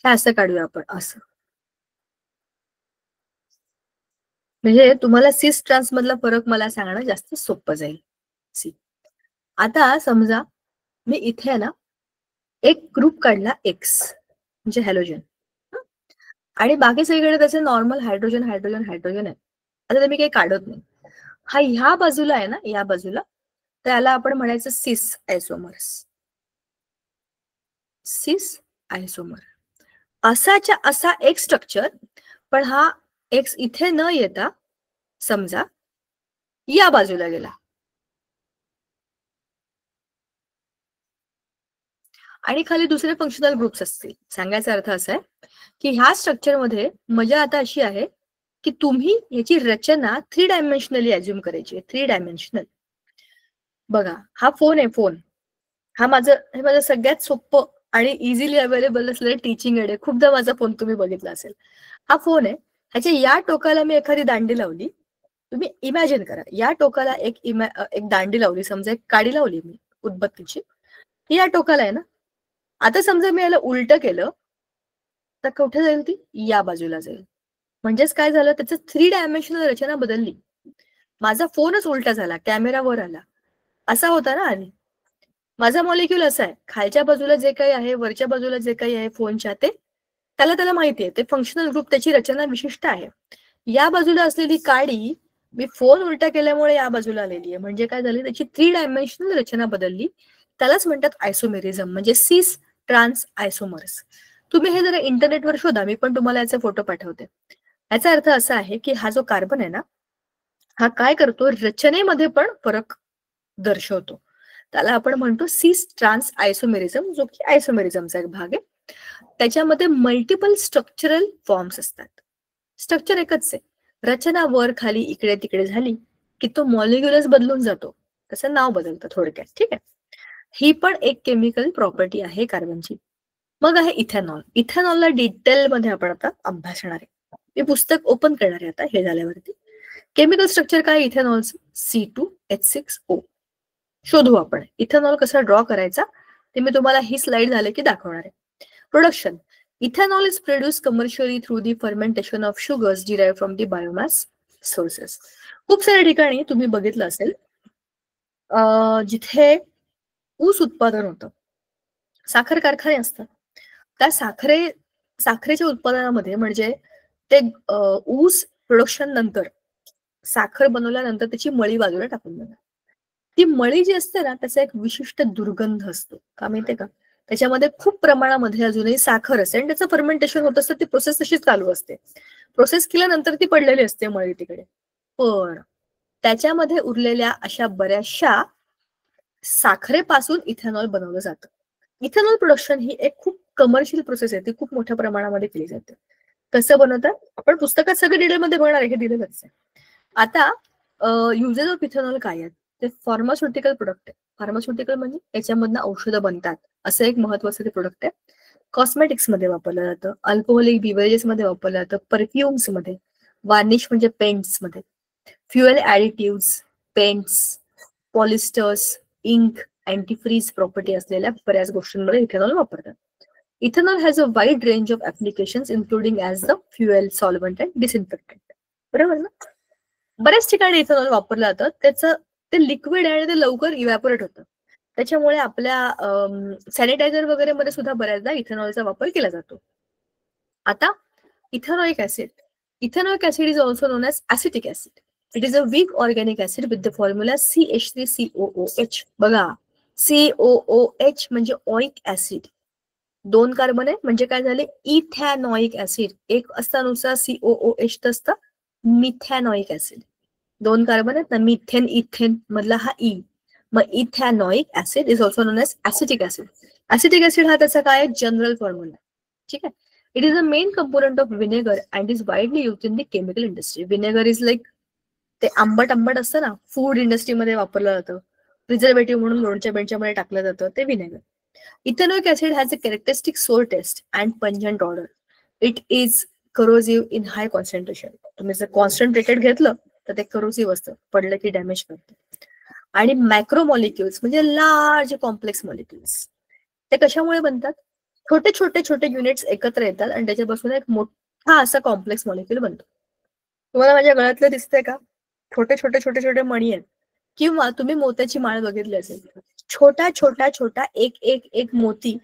हे असं काढूया आपण, असं. म्हणजे तुम्हाला सिस ट्रान्स मधला फरक मला सांगणं जास्त सोपं जाईल. सी, आता समजा मी इथे ना एक ग्रुप काढला एक्स, म्हणजे हॅलोजन, आणि बाकी सगळीकडे त्याचे नॉर्मल हायड्रोजन हायड्रोजन हायड्रोजन आहे. आता ते मी काही काढत नाही. हा ह्या बाजूला आहे ना, या बाजूला, त्याला आपण म्हणायचं सिस आयसोमर्स. सिस आयसोमर असाच्या असा एक स्ट्रक्चर, पण हा एक्स इथे न येता समजा या बाजूला गेला आणि खाली दुसरे फंक्शनल ग्रुप्स असतील. सांगायचा अर्थ असा आहे की ह्या स्ट्रक्चरमध्ये मजा आता अशी आहे की तुम्ही याची रचना 3 डायमेन्शनली अज्युम करायची. 3 डायमेन्शनल. बघा, हा फोन आहे, फोन. हे माझं सगळ्यात सोपं आणि इझिली अवेलेबल असलेलं टीचिंग एड आहे. खूपदा माझा फोन तुम्ही बघितला असेल. हा फोन आहे, ह्याच्या या टोकाला मी एखादी दांडी लावली. तुम्ही इमॅजिन करा, या टोकाला एक दांडी लावली, समजा एक काडी लावली मी उदबत्तीची, या टोकाला आहे ना. आता समजा मी याला उलट केलं तर कुठे जाईल ती? या बाजूला जाईल. म्हणजेच काय झालं, त्याचं 3 डायमेन्शनल रचना बदलली. माझा फोनच उलटा झाला, कॅमेरा वर आला. असा होता ना आधी. माझा मॉलिक्यूल असा आहे, खालच्या बाजूला जे काही आहे, वरच्या बाजूला जे काही आहे फोनच्या, ते त्याला माहिती आहे, ते फंक्शनल ग्रुप, त्याची रचना विशिष्ट आहे. या बाजूला असलेली काडी मी फोन उलटा केल्यामुळे या बाजूला आलेली आहे. म्हणजे काय झाली, त्याची 3 डायमेन्शनल रचना बदलली. त्यालाच म्हणतात आयसोमेरिझम, म्हणजे सिस ट्रान्स आयसोमर्स. तुम्ही हे जरा इंटरनेटवर शोधा, मी पण तुम्हाला याचे फोटो पाठवते. याचा अर्थ असा आहे की हा जो कार्बन आहे ना, हा काय करतो, रचनेमध्ये पण फरक दर्शवतो. त्याला आपण म्हणतो सिस ट्रान्स आयसोमेरिझम, जो की आयसोमेरिझमचा एक भाग आहे. त्याच्यामध्ये मल्टिपल स्ट्रक्चरल फॉर्म्स असतात. स्ट्रक्चर एकच आहे, रचना वर खाली इकडे तिकडे झाली की तो मॉलिक्युलच बदलून जातो, त्याचं नाव बदलतं थोडक्यात. ठीक आहे, ही पण एक केमिकल प्रॉपर्टी आहे कार्बनची. मग आहे इथेनॉल. इथेनॉलला डिटेलमध्ये आपण आता अभ्यासणार आहे. मी पुस्तक ओपन करणार आहे आता हे झाल्यावरती. केमिकल स्ट्रक्चर काय इथेनॉलचं? C2H6O. शोधू आपण इथेनॉल कसा ड्रॉ करायचा ते मी तुम्हाला ही स्लाइड झाले की दाखवणार आहे. Production. Ethanol is produce commercially through the fermentation of sugars derive from the biomass sources. खूप साऱ्या ठिकाणी तुम्ही बघितलं असेल जिथे ऊस उत्पादन होतं, साखर कारखाने असतात, त्या साखरेच्या उत्पादनामध्ये म्हणजे ते ऊस प्रोडक्शन नंतर साखर बनवल्यानंतर त्याची मळी बाजूला टाकून देणार. ती मळी जी असते ना त्याचा एक विशिष्ट दुर्गंध असतो. का माहितीये का? त्याच्यामध्ये खूप प्रमाणामध्ये अजूनही साखर असते आणि त्याचं फर्मेंटेशन होत असतं. ती प्रोसेस तशीच चालू असते. प्रोसेस केल्यानंतर ती पडलेली असते मळी तिकडे. पण त्याच्यामध्ये उरलेल्या अशा बऱ्याचशा साखरेपासून इथेनॉल बनवलं जातं. इथेनॉल प्रोडक्शन ही एक खूप कमर्शियल प्रोसेस आहे. ती खूप मोठ्या प्रमाणामध्ये केली जाते. कसं बनवतात आपण पुस्तकात सगळं डिटेलमध्ये बघणार आहे, हे दिलेलंच आहे. आता युजेस ऑफ इथेनॉल काय आहेत? ते फार्मास्युटिकल प्रोडक्ट आहे. फार्मास्युटिकल म्हणजे याच्यामधनं औषधं बनतात असं एक महत्वाचं ते प्रोडक्ट आहे. कॉस्मेटिक्स मध्ये वापरलं जातं, अल्कोहोलिक बिव्हरेजेस मध्ये वापरलं जातं, परफ्युम्स मध्ये, वार्निश म्हणजे पेंट्स मध्ये, fuel additive, paints, polyesters, ink, antifreeze property असलेल्या बऱ्याच गोष्टींमध्ये इथेनॉल वापरतात. Ethanol has a wide range of applications including as the fuel, solvent and disinfectant. बरोबर ना? बऱ्याच ठिकाणी इथेनॉल वापरलं जातं. त्याचं ते लिक्विड आहे आणि ते लवकर इव्हॅपोरेट होतं. त्याच्यामुळे आपल्या सॅनिटायझर वगैरे मध्ये सुद्धा बऱ्याचदा इथेनॉलचा वापर केला जातो. आता ethanoic acid. Ethanoic acid is also known as acetic acid. It is a weak organic acid with the formula CH3COOH. बघा, COOH म्हणजे ऑइक ऍसिड. 2 कार्बन आहे म्हणजे काय झाले? Ethanoic acid. एक असता नुसार COOH असतं मिथॅनॉइक ऍसिड. 2 कार्बन आहेत ना, मिथेन इथेन मधला हा ई. मग ethanoic acid is also known as acetic acid. Acetic acid हा त्याचा काय जनरल फॉर्म्युला. ठीक आहे. It is a main component of vinegar and is widely use in the chemical industry. Vinegar is like ते आंबट असतं ना, फूड इंडस्ट्रीमध्ये वापरलं जातं. प्रिझर्वेटिव्ह म्हणून लोणच्या बेंच्यामध्ये टाकलं जातं ते vinegar. Ethanoic acid has a characteristic sour taste and pungent odour. It is corrosive in high concentration. तुम्ही जर कॉन्सन्ट्रेटेड घेतलं तर ते करोसिव्ह असतं, पडलं की डॅमेज करतं. आणि मॅक्रोमॉलिक्युल्स म्हणजे लार्ज कॉम्प्लेक्स मॉलिक्युल्स. ते कशामुळे बनतात? छोटे छोटे छोटे युनिट्स एकत्र येतात आणि त्याच्यापासून एक मोठा असा कॉम्प्लेक्स मॉलिक्युल बनतो. तुम्हाला माझ्या गळ्यातलं दिसतंय का? छोटे छोटे छोटे छोटे मणी आहेत. किंवा तुम्ही मोत्याची माळ बघितली असेल, छोटा छोटा छोटा एक एक एक मोती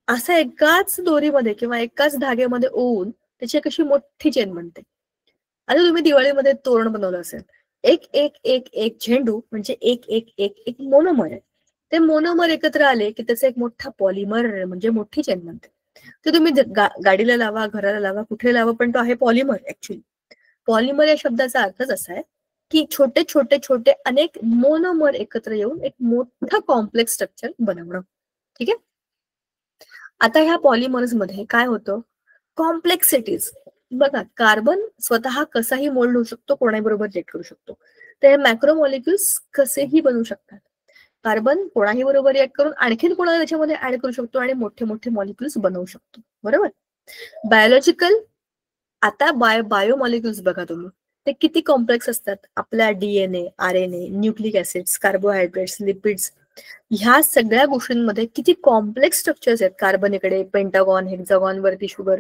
असा एकाच दोरीमध्ये किंवा एकाच धाग्यामध्ये ओवून त्याची एक अशी मोठी चेन बनते. आता तुम्ही दिवाळीमध्ये तोरण बनवलं असेल, एक एक एक एक झेंडू म्हणजे एक एक एक एक मोनोमर आहे. ते मोनोमर एकत्र आले की त्याचा एक मोठा पॉलिमर म्हणजे मोठी चेन बनते. ते तुम्ही गाडीला लावा, घराला लावा, कुठे लावा, पण तो आहे पॉलिमर. ऍक्च्युली पॉलिमर या शब्दाचा अर्थच असा आहे की छोटे छोटे छोटे अनेक मोनोमर एकत्र येऊन एक मोठं कॉम्प्लेक्स स्ट्रक्चर बनवणं. ठीक आहे. आता ह्या पॉलिमर्स मध्ये काय होतं? कॉम्प्लेक्सिटीज. बघा, कार्बन स्वतः कसाही मोल्ड होऊ शकतो, कोणाबरोबर रिएक्ट करू शकतो. तर हे मॅक्रोमॉलिक्युल्स कसेही बनवू शकतात. कार्बन कोणाही बरोबर रिएक्ट करून आणखीन कोणाला त्याच्यामध्ये ऍड करू शकतो आणि मोठे मोठे मॉलिक्युल्स बनवू शकतो. बरोबर. बायोलॉजिकल. आता बायोमॉलिक्युल्स बघा तुम्ही, ते किती कॉम्प्लेक्स असतात. आपल्या DNA, RNA, nucleic acids, carbohydrates, lipids, ह्या सगळ्या गोष्टींमध्ये किती कॉम्प्लेक्स स्ट्रक्चर्स आहेत. कार्बन इकडे, पेंटागॉन, हेक्झागॉन, वरती शुगर.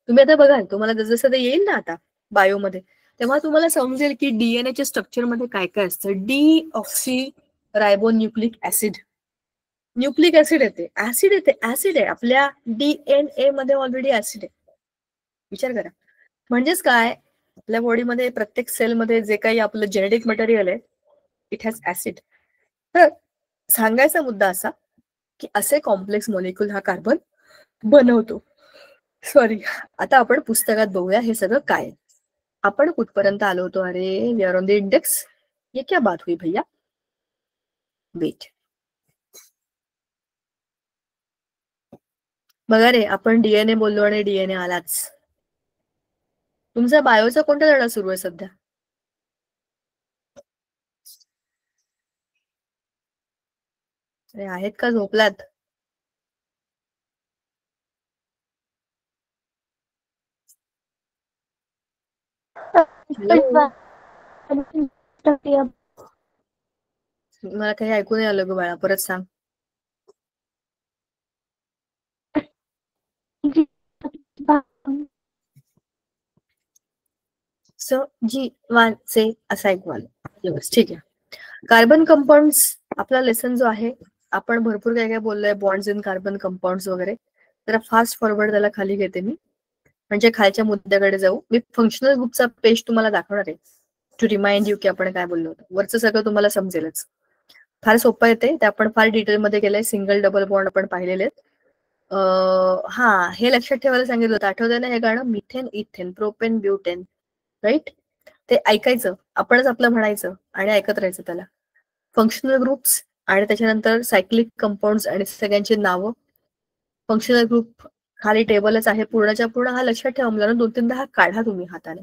तुम्ही आता बघाल, तुम्हाला जसं ते येईल ना आता बायोमध्ये, तेव्हा तुम्हाला समजेल की DNA स्ट्रक्चर मध्ये काय काय असतं. Deoxy ribonucleic acid. Nucleic acid येते, ऍसिड आहे. आपल्या DNA मध्ये ऑलरेडी ऍसिड आहे. विचार करा. म्हणजेच काय, आपल्या बॉडीमध्ये प्रत्येक सेलमध्ये जे काही आपलं जेनेटिक मटेरियल आहे, इट हॅज ऍसिड. तर सांगायचा मुद्दा असा की असे कॉम्प्लेक्स मॉलिक्युल हा कार्बन बनवतो. सॉरी, आता आपण पुस्तकात बघूया हे सगळं काय. आपण कुठपर्यंत आलो होतो? अरे, we are on the index. ये क्या बात हुई भैया? वेट. बघा रे, आपण DNA बोललो आणि DNA आलाच. तुमचा बायोचा कोणता धडा सुरू आहे सध्या? अरे, आहेत का झोपलात? हॅलो, मला काही ऐकू नाही आलं ग बाळा, परत सांग. G1 असं ऐकू आलं. ठीक आहे. कार्बन कंपाऊंड्स आपला लेसन जो आहे, आपण भरपूर काय काय बोललोय, बॉन्ड्स इन कार्बन कंपाऊंड्स वगैरे. जरा फास्ट फॉरवर्ड त्याला खाली घेते मी, म्हणजे खालच्या मुद्द्याकडे जाऊ. मी फंक्शनल ग्रुपचा पेज तुम्हाला दाखवणार आहे टू रिमाइंड यू की आपण काय बोललो होतो. वरचं सगळं तुम्हाला समजेलच. फार सोपं येते, ते आपण फार डिटेलमध्ये केलंय. सिंगल डबल बॉन्ड आपण पाहिलेले आहेत. हा, हे लक्षात ठेवायला सांगितलं होतं, आठवतंय ना हे गाणं, methane, ethane, propane, butane, right? ते ऐकायचं, आपणच आपलं म्हणायचं आणि ऐकत राहायचं त्याला. फंक्शनल ग्रुप्स आणि त्याच्यानंतर सायक्लिक कंपाऊंड्स आणि सगळ्यांची नावं. फंक्शनल ग्रुप खाली टेबलच आहे पूर्णच्या पूर्ण. हा लक्षात ठेवा, मुलांना 2-3दा हा काढा तुम्ही हाताने,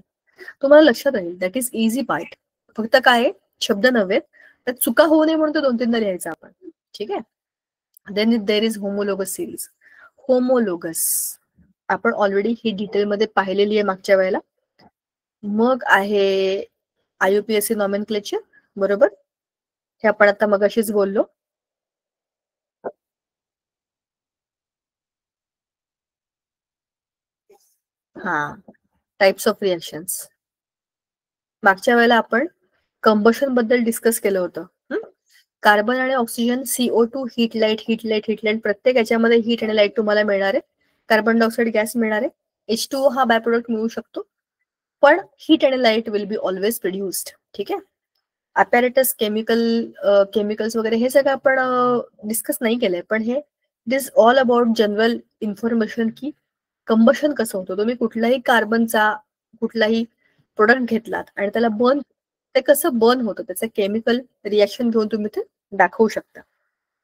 तुम्हाला लक्षात राहील. That is easy part. फक्त काय, शब्द नव्हे, त्यात चुका होऊ नये म्हणून तो 2-3दा लिहायचा आपण. ठीक आहे. Then there is homologous series. Homologous आपण ऑलरेडी ही डिटेलमध्ये पाहिलेली आहे मागच्या वेळेला. मग आहे IUPAC नॉमेनक्लेचर, बरोबर? हे आपण आता मगाशीच बोललो. हा, टाइप्स ऑफ रिएक्शन्स. मागच्या वेळेला आपण कंबशन बद्दल डिस्कस केलं होतं. कार्बन आणि oxygen, CO2, heat light, heat light, heat light. प्रत्येक याच्यामध्ये हीट आणि लाईट तुम्हाला मिळणार आहे. कार्बन डायऑक्साईड गॅस मिळणार आहे. H2O हा बाय प्रोडक्ट मिळू शकतो, पण हीट आणि light will be always produced. ठीक आहे. अपॅरेटस, केमिकल्स वगैरे हे सगळं आपण डिस्कस नाही केलंय, पण हे it is all about general information की कंबशन कसं होतं. तुम्ही कुठलाही कार्बनचा कुठलाही प्रोडक्ट घेतलात आणि त्याला बर्न, ते कसं बर्न होतं, त्याचं केमिकल रिॲक्शन घेऊन तुम्ही ते दाखवू शकता.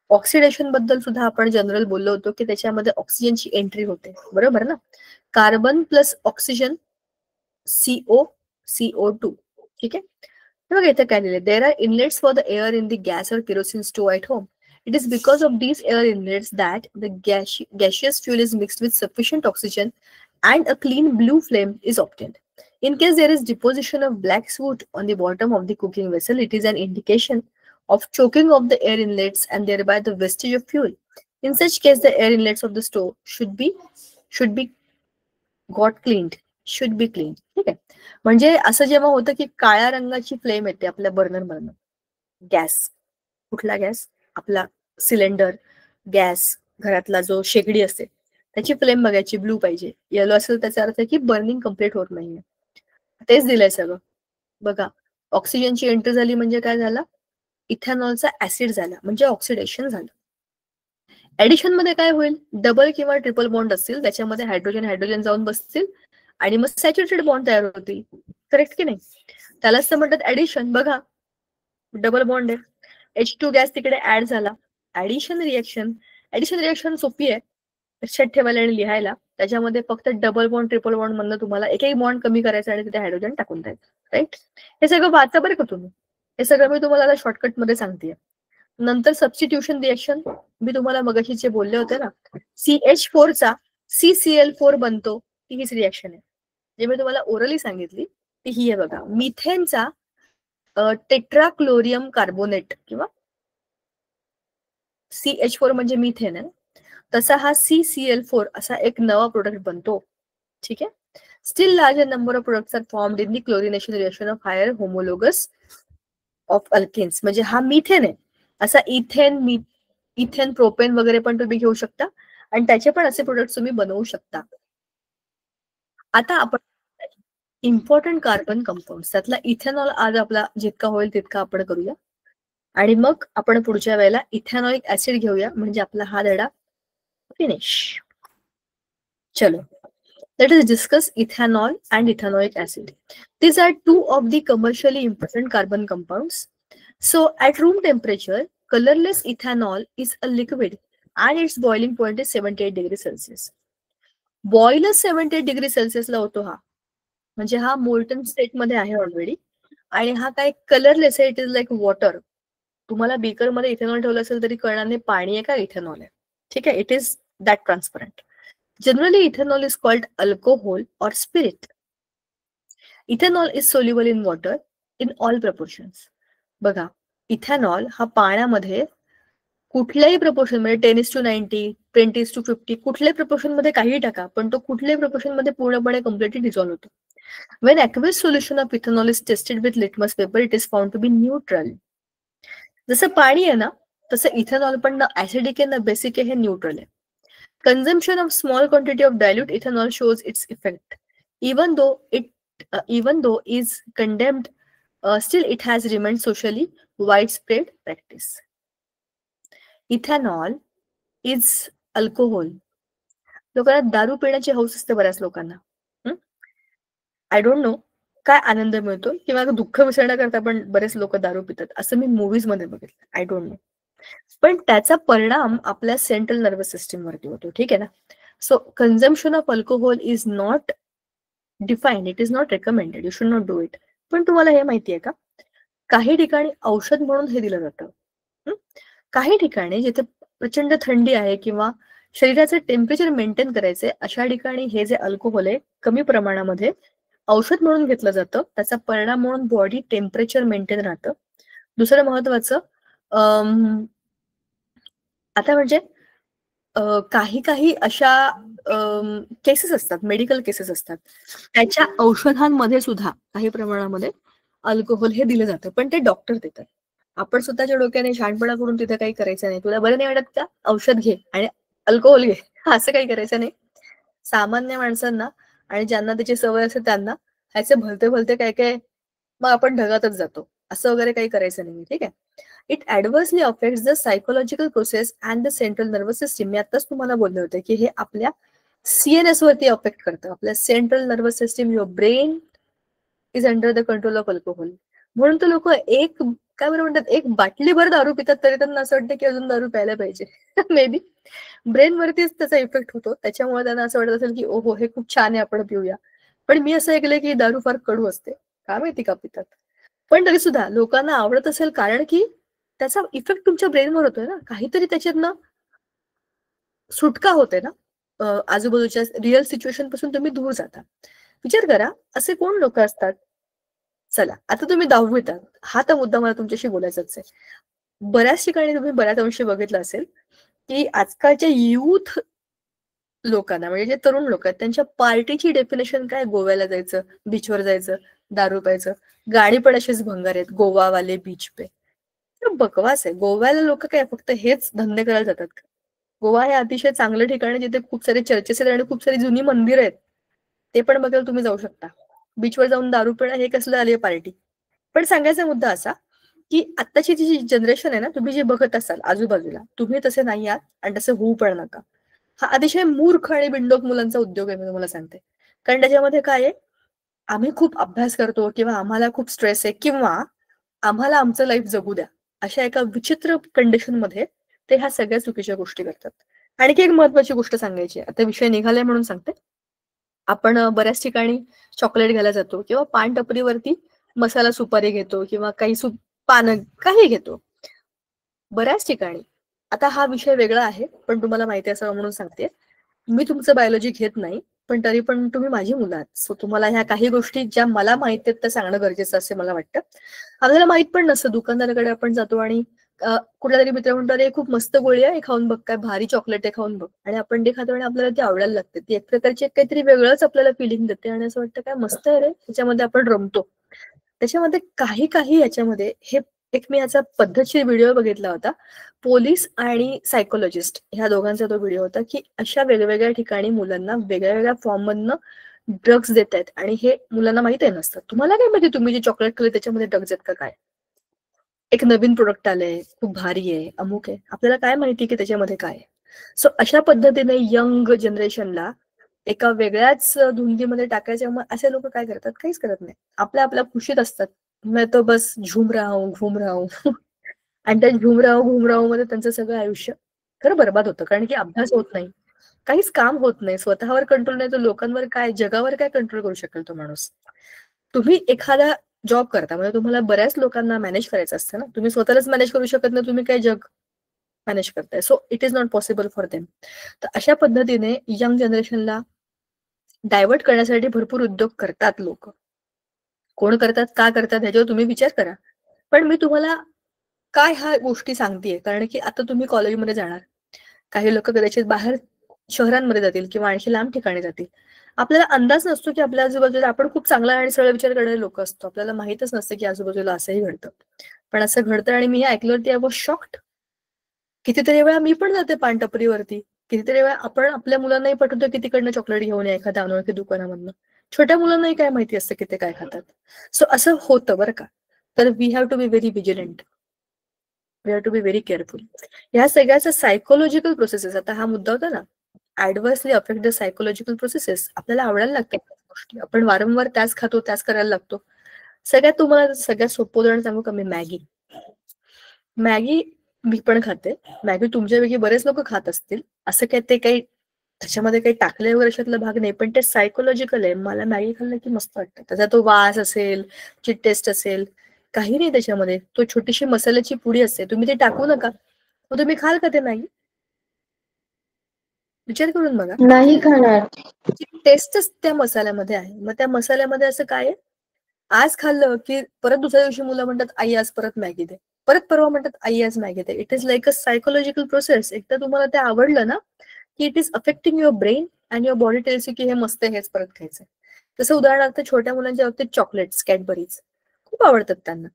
ऑक्सिडेशन बद्दल सुद्धा आपण जनरल बोललो होतो की त्याच्यामध्ये ऑक्सिजनची एंट्री होते, बरोबर ना? Carbon plus oxygen, CO2. ठीक आहे. बघा इथे काय लिहिलंय, there are inlets for the air in the gas or kerosene stove at home. It is because of these air inlets that the gaseous fuel is mixed with sufficient oxygen and a clean blue flame is obtained. In case there is deposition of black soot on the bottom of the cooking vessel, it is an indication of choking of the air inlets and thereby the wastage of fuel. In such case, the air inlets of the stove should be got cleaned. Should be cleaned. ठीक आहे. म्हणजे असं जेव्हा होतं की काळ्या रंगाची flame येते आपल्या बर्नर मधून, गॅस, कुठला गॅस, आपला सिलेंडर गॅस, घरातला जो शेगडी असते त्याची फ्लेम बघायची, ब्लू पाहिजे. येलो असेल त्याचा अर्थ आहे की बर्निंग कम्प्लीट होत नाहीये. तेच दिलंय सगळं. बघा, ऑक्सिजनची एंट्री झाली म्हणजे काय झाला, इथेनॉलचा ऍसिड झाला, म्हणजे ऑक्सिडेशन झालं. ऍडिशन मध्ये काय होईल, डबल किंवा ट्रिपल बॉन्ड असतील, त्याच्यामध्ये हायड्रोजन जाऊन बसतील आणि मग सॅच्युरेटेड बॉन्ड तयार होतील. करेक्ट की नाही? त्यालाच तर म्हणतात ऍडिशन. बघा, डबल बॉन्ड आहे, H2 गॅस तिकडे ऍड झाला, ऍडिशन रिएक्शन सोपी आहे लक्षात ठेवायला आणि लिहायला. त्याच्यामध्ये फक्त डबल बॉन्ड ट्रिपल बॉन्ड मधनं तुम्हाला एक बॉन्ड कमी करायचा आणि तिथे हायड्रोजन टाकून द्यायचं. राईट? हे सगळं वाचा बरं का तुम्ही, हे सगळं मी तुम्हाला आता शॉर्टकट मध्ये सांगते. नंतर सबस्टिट्यूशन रिएक्शन मी तुम्हाला मगाशी जे बोलले होते ना, CH4 चा CCl4 बनतो, ती हीच रिएक्शन आहे. जे मी तुम्हाला ओरली सांगितली ती ही आहे बघा. मिथेनचा टेट्राक्लोरियम कार्बोनेट किंवा CH4 म्हणजे मिथेन आहे, तसा हा CCl4 असा एक नवा प्रोडक्ट बनतो. ठीक आहे. Still larger number of products are formed in the chlorination reaction of higher homologous of alkanes. म्हणजे हा मिथेन आहे, असा इथेन प्रोपेन वगैरे पण तुम्ही घेऊ शकता आणि त्याचे पण असे प्रोडक्ट तुम्ही बनवू शकता. आता आपण इम्पॉर्टंट कार्बन कंपाऊंड, त्यातला इथेनॉल आज आपला जितका होईल तितका आपण करूया आणि मग आपण पुढच्या वेळेला इथेनॉलिक ऍसिड घेऊया, म्हणजे आपला हा धडा फिनिश. चलो, let us discuss ethanol and ethanoic acid. These are two of the commercially important carbon compounds. So at room temperature, colorless ethanol is a liquid and its boiling point is 78 degrees Celsius. बॉइलच 78 degree सेल्सिअसला होतो हा, म्हणजे हा molten state मध्ये आहे already आणि हा काय colourless आहे. It is like water. तुम्हाला बीकर मध्ये इथेनॉल ठेवलं असेल तरी कळणार नाही पाणी आहे का इथेनॉल आहे. ठीक आहे. It is that transparent. Generally, ethanol is called alcohol or spirit. Ethanol is soluble in water in all proportions. बघा, इथेनॉल हा पाण्यामध्ये कुठल्याही प्रपोर्शन मध्ये 10:90, 20:50, कुठल्याही प्रपोर्शन मध्ये काही टाका, पण तो कुठल्याही प्रपोर्शन मध्ये पूर्णपणे कम्प्लिटली डिझॉल्व्ह होतो. When aqueous solution of ethanol is tested with litmus paper, it is found to be neutral. जसं पाणी आहे ना, तसं इथेनॉल पण ना ऍसिडिक आहे ना बेसिक आहे, हे न्यूट्रल आहे. Consumption of small quantity of dilute ethanol shows its effect. Even though is condemned, still it has remained socially widespread practice. Ethanol is alcohol. लोकांना दारू पिण्याची हौस असते बऱ्याच लोकांना. आय डोंट नो काय आनंद मिळतो किंवा दुःख विसरण्याकरता पण बरेच लोक दारू पितात, असं मी मूवीज मध्ये बघितलं. I don't know. पण त्याचा परिणाम आपल्या सेंट्रल नर्वस सिस्टीम वरती होतो. ठीक आहे ना. So consumption of alcohol is not defined, it is not recommended, you should not do it. पण तुम्हाला हे माहिती आहे का, काही ठिकाणी औषध म्हणून हे दिलं जातं. काही ठिकाणी जिथे प्रचंड थंडी आहे किंवा शरीराचं टेम्परेचर मेंटेन करायचंय, अशा ठिकाणी हे जे अल्कोहोल आहे कमी प्रमाणामध्ये औषध म्हणून घेतलं जातं. त्याचा परिणाम म्हणून बॉडी टेम्परेचर मेंटेन राहतं. दुसरं महत्वाचं, आता म्हणजे काही अशा केसेस असतात, मेडिकल केसेस असतात, त्याच्या औषधांमध्ये सुद्धा काही प्रमाणामध्ये अल्कोहोल हे दिलं जातं, पण ते डॉक्टर देतात. आपण स्वतःच्या डोक्याने शहाणपणा करून तिथे काही करायचं नाही. तुला बरं नाही वाटत का, औषध घे आणि अल्कोहोल घे, असं काही करायचं नाही. सामान्य माणसांना आणि ज्यांना त्याची सवय असते त्यांना ह्याचे भलते काय मग आपण ढगातच जातो, असं वगैरे काही करायचं नाही. ठीक आहे. It adversely affects the psychological process and the central nervous system. मी आताच तुम्हाला बोलले होते की हे आपल्या CNS वरती अफेक्ट करतं. आपल्या central nervous system, your brain is under the control of alcohol. म्हणून तर लोक काय बरं म्हणतात, एक बाटलीभर दारू पितात तरी त्यांना असं वाटतं की अजून दारू प्यायला पाहिजे. मे बी ब्रेन वरतीच त्याचा इफेक्ट होतो, त्याच्यामुळे त्यांना असं वाटत असेल की ओहो हे खूप छान आहे, आपण पिऊया. पण मी असं ऐकलंय की दारू फार कडू असते, काय माहिती का पितात. पण तरी सुद्धा लोकांना आवडत असेल, कारण की त्याचा इफेक्ट तुमच्या ब्रेनवर होतोय ना, काहीतरी त्याच्यातनं सुटका होते ना, आजूबाजूच्या रिअल सिच्युएशन पासून तुम्ही दूर जाता. विचार करा, असे कोण लोक असतात. चला, आता तुम्ही 10वीत आहात, हा तर मुद्दा मला तुमच्याशी बोलायचाच आहे. बऱ्याच ठिकाणी तुम्ही बऱ्याच अंशी बघितलं असेल की आजकालच्या युथ लोकांना, म्हणजे जे तरुण लोक आहेत, त्यांच्या पार्टीची डेफिनेशन काय, गोव्याला जायचं, बीचवर जायचं, दारू प्यायचं. गाणी पण असेच भंगार आहेत, गोवावाले बीच पे. बकवास आहे. गोव्याला लोक काय फक्त हेच धंदे करायला जातात का? गोवा हे अतिशय चांगलं ठिकाण आहे, जिथे खूप सारे चर्चेस आहेत आणि खूप सारी जुनी मंदिरं आहेत, ते पण बघायला तुम्ही जाऊ शकता. बीचवर जाऊन दारू पिणं हे कसलं आली पार्टी. पण सांगायचा मुद्दा असा की आत्ताची जी जनरेशन आहे ना, तुम्ही जे बघत असाल आजूबाजूला, तुम्ही तसे नाही आहात आणि तसं होऊ पण नका. हा अतिशय मूर्ख आणि बिंडोक मुलांचा उद्योग आहे, मी तुम्हाला सांगते. कारण त्याच्यामध्ये काय आहे, आम्ही खूप अभ्यास करतो किंवा आम्हाला खूप स्ट्रेस आहे किंवा आम्हाला आमचं लाईफ जगू द्या, अशा एका विचित्र कंडिशन मध्ये ते ह्या सगळ्या चुकीच्या गोष्टी करतात. आणखी एक महत्वाची गोष्ट सांगायची, आता विषय निघालाय म्हणून सांगते. आपण बऱ्याच ठिकाणी चॉकलेट घ्यायला जातो किंवा पान टपरीवरती मसाला सुपारी घेतो किंवा काही पानं काही घेतो बऱ्याच ठिकाणी. आता हा विषय वेगळा आहे, पण तुम्हाला माहिती असावं म्हणून सांगते. मी तुमचं बायोलॉजी घेत नाही, पण तरी पण तुम्ही माझी मुलं आहात. सो तुम्हाला ह्या काही गोष्टी ज्या मला माहिती आहेत त्या सांगणं गरजेचं असे मला वाटतं. आपल्याला माहित पण नसतं, दुकानदाराकडे आपण जातो आणि कुठला तरी मित्र म्हणतो, अरे खूप मस्त गोळी आहे, खाऊन बघ, काय भारी चॉकलेट आहे, खाऊन बघ. आणि आपण ते खातो आणि आपल्याला ती आवडायला लागते. ती एक प्रकारची काहीतरी वेगळंच आपल्याला फिलिंग देते आणि असं वाटतं काय मस्त आहे रे, त्याच्यामध्ये आपण रमतो. त्याच्यामध्ये काही याच्यामध्ये हे एक मी याचा पद्धतशीर व्हिडिओ बघितला होता. पोलीस आणि सायकोलॉजिस्ट ह्या दोघांचा तो व्हिडिओ होता की अशा वेगवेगळ्या ठिकाणी मुलांना वेगळ्या फॉर्म मधनं ड्रग्ज देत आहेत आणि हे मुलांना माहित आहे नसतं. तुम्हाला काय माहिती तुम्ही जे चॉकलेट खाल्ले त्याच्यामध्ये ड्रग्ज आहेत का काय? एक नवीन प्रोडक्ट आलंय, खूप भारी आहे, अमुक आहे, आपल्याला काय माहिती की त्याच्यामध्ये काय आहे. सो अशा पद्धतीने यंग जनरेशनला एका वेगळ्याच धुंदीमध्ये टाकायच्या. मग असे लोक काय करतात, काहीच करत नाही, आपल्या खुशीत असतात. मैं तो बस झूम रहा हूं आणि त्या घुम राहू मध्ये त्यांचं सगळं आयुष्य खरं बर्बाद होतं. कारण की अभ्यास होत नाही, काहीच काम होत नाही, स्वतःवर कंट्रोल नाही, तर लोकांवर काय, जगावर काय कंट्रोल करू शकेल तो माणूस. तुम्ही एखादा जॉब करता म्हणजे तुम्हाला बऱ्याच लोकांना मॅनेज करायचं असतं ना, तुम्ही स्वतःलाच मॅनेज करू शकत नाही, तुम्ही काय जग मॅनेज करताय. So it is not possible for them. तर अशा पद्धतीने यंग जनरेशनला डायव्हर्ट करण्यासाठी भरपूर उद्योग करतात लोक. कोण करतात, का करतात ह्याच्यावर तुम्ही विचार करा. पण मी तुम्हाला काय ह्या गोष्टी सांगतेय, कारण की आता तुम्ही कॉलेजमध्ये जाणार, काही लोक कदाचित बाहेर शहरांमध्ये जातील किंवा आणखी लांब ठिकाणी जातील. आपल्याला अंदाज नसतो की आपल्या आजूबाजूला, आपण खूप चांगला आणि सरळ विचार करणारे लोक असतो, आपल्याला माहितच नसतं की आजूबाजूला असंही घडतं. पण असं घडतं आणि मी हे ऐकल्यावरती आय वॉज शॉक्ड. कितीतरी वेळा मी पण जाते पानटपरीवरती, कितीतरी वेळा आपण आपल्या मुलांनाही पटवतो की तिकडनं चॉकलेट घेऊन या एखाद्या अनोळखी दुकानामधनं. छोट्या मुलांनाही काय माहिती असतं की ते काय खातात. सो असं होतं बरं का. तर we have to be very vigilant, we have to be very careful. ह्या सगळ्याचं सायकोलॉजिकल प्रोसेसेस, आता हा मुद्दा होता ना, adversely affect the psychological processes. आपल्याला आवडायला लागतात गोष्टी, आपण वारंवार त्याच खातो, त्याच करायला लागतो. तुम्हाला सगळ्यात सोपं उदाहरण सांगू का मी? मॅगी मी पण खाते. मॅगी तुमच्यापैकी बरेच लोक खात असतील. असं काय ते काही त्याच्यामध्ये काही टाकले वगैरे अशातला भाग नाही, पण ते सायकोलॉजिकल आहे. मला मॅगी खाल्लं की मस्त वाटतं. त्याचा तो वास असेल, ची टेस्ट असेल, काही नाही त्याच्यामध्ये. तो छोटीशी मसाल्याची पुडी असते, तुम्ही ते टाकू नका, मग तुम्ही खाल का ते मॅगी? विचार करून बघा. नाही खाणार. टेस्टच त्या मसाल्यामध्ये आहे. मग त्या मसाल्यामध्ये असं काय आहे, आज खाल्लं की परत दुसऱ्या दिवशी मुलं म्हणतात आई आज परत मॅगी दे, परत परवा म्हणतात आई आज Maggi they. It is like a psychological process. एकदा तुम्हाला ते आवडलं ना की it is affecting your brain and your body tells you की हे मस्त आहे, हेच परत खायचंय. तसं उदाहरणार्थ छोट्या मुलांच्या बाबतीत चॉकलेट्स, कॅडबरीज खूप आवडतात त्यांना.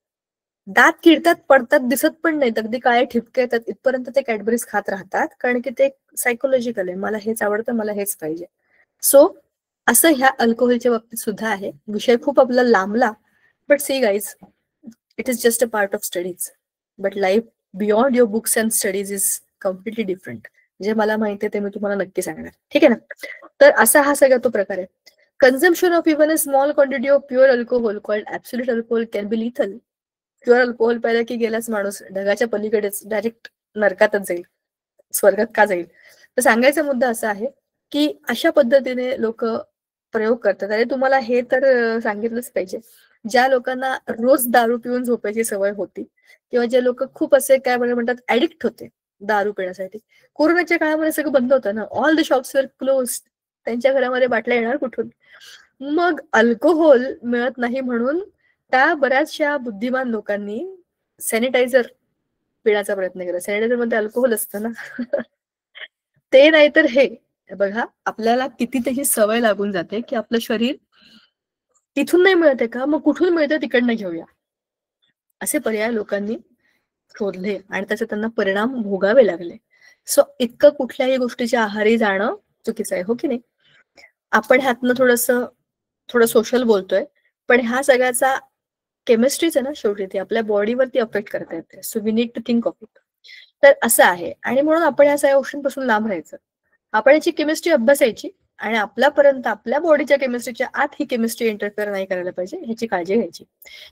दात किडतात, पडतात, दिसत पण नाहीत, अगदी काळे ठिपके येतात, इथपर्यंत ते कॅडबरीज खात राहतात, कारण की ते सायकोलॉजिकल आहे. मला हेच आवडतं, मला हेच पाहिजे. सो असं ह्या अल्कोहोलच्या बाबतीत सुद्धा आहे. विषय खूप आपला लांबला, but see guys, it is just a part of studies. But life beyond your books and studies is completely different. जे मला माहिती आहे ते मी तुम्हाला नक्की सांगणार, ठीक आहे ना? तर असा हा सगळा तो प्रकार आहे. Consumption of even a small quantity of pure alcohol called absolute alcohol can be lethal. Pure alcohol प्यायला की गेलाच माणूस ढगाच्या पलीकडेच, डायरेक्ट नरकातच जाईल, स्वर्गात का जाईल? तर सांगायचा मुद्दा असा आहे की अशा पद्धतीने लोक प्रयोग करतात. अरे तुम्हाला हे तर सांगितलंच पाहिजे, ज्या लोकांना रोज दारू पिऊन झोपायची सवय होती, किंवा जे लोक खूप असे काय म्हणतात ऍडिक्ट होते दारू पिण्यासाठी, कोरोनाच्या काळामध्ये सगळं बंद होतं ना, ऑल द शॉप्स वर क्लोज, त्यांच्या घरामध्ये बाटल्या येणार कुठून? मग अल्कोहोल मिळत नाही म्हणून त्या बऱ्याचशा बुद्धिमान लोकांनी सॅनिटायझर पिण्याचा प्रयत्न केला. सॅनिटायझर मध्ये अल्कोहोल असतं ना ते नाहीतर हे. बघा, आपल्याला किती त्याची सवय लागून जाते की आपलं शरीर तिथून नाही मिळते का, मग कुठून मिळतं तिकडनं घेऊया, असे पर्याय लोकांनी शोधले आणि त्याचे त्यांना परिणाम भोगावे लागले. सो इतकं कुठल्याही गोष्टीच्या आहारी जाणं चुकीचं आहे, हो की नाही? आपण ह्यातनं थोडं सोशल बोलतोय, पण ह्या सगळ्याचा केमिस्ट्रीच आहे ना शेवटी, ती आपल्या बॉडीवरती अफेक्ट करता येते. So we need to think of it. तर असं आहे, आणि म्हणून आपण या सगळ्या गोष्टींपासून लांब राहायचं. आपण याची केमिस्ट्री अभ्यासायची आणि आपल्यापर्यंत आपल्या बॉडीच्या केमिस्ट्रीच्या आत ही केमिस्ट्री इंटरफेअर नाही करायला पाहिजे, ह्याची काळजी घ्यायची.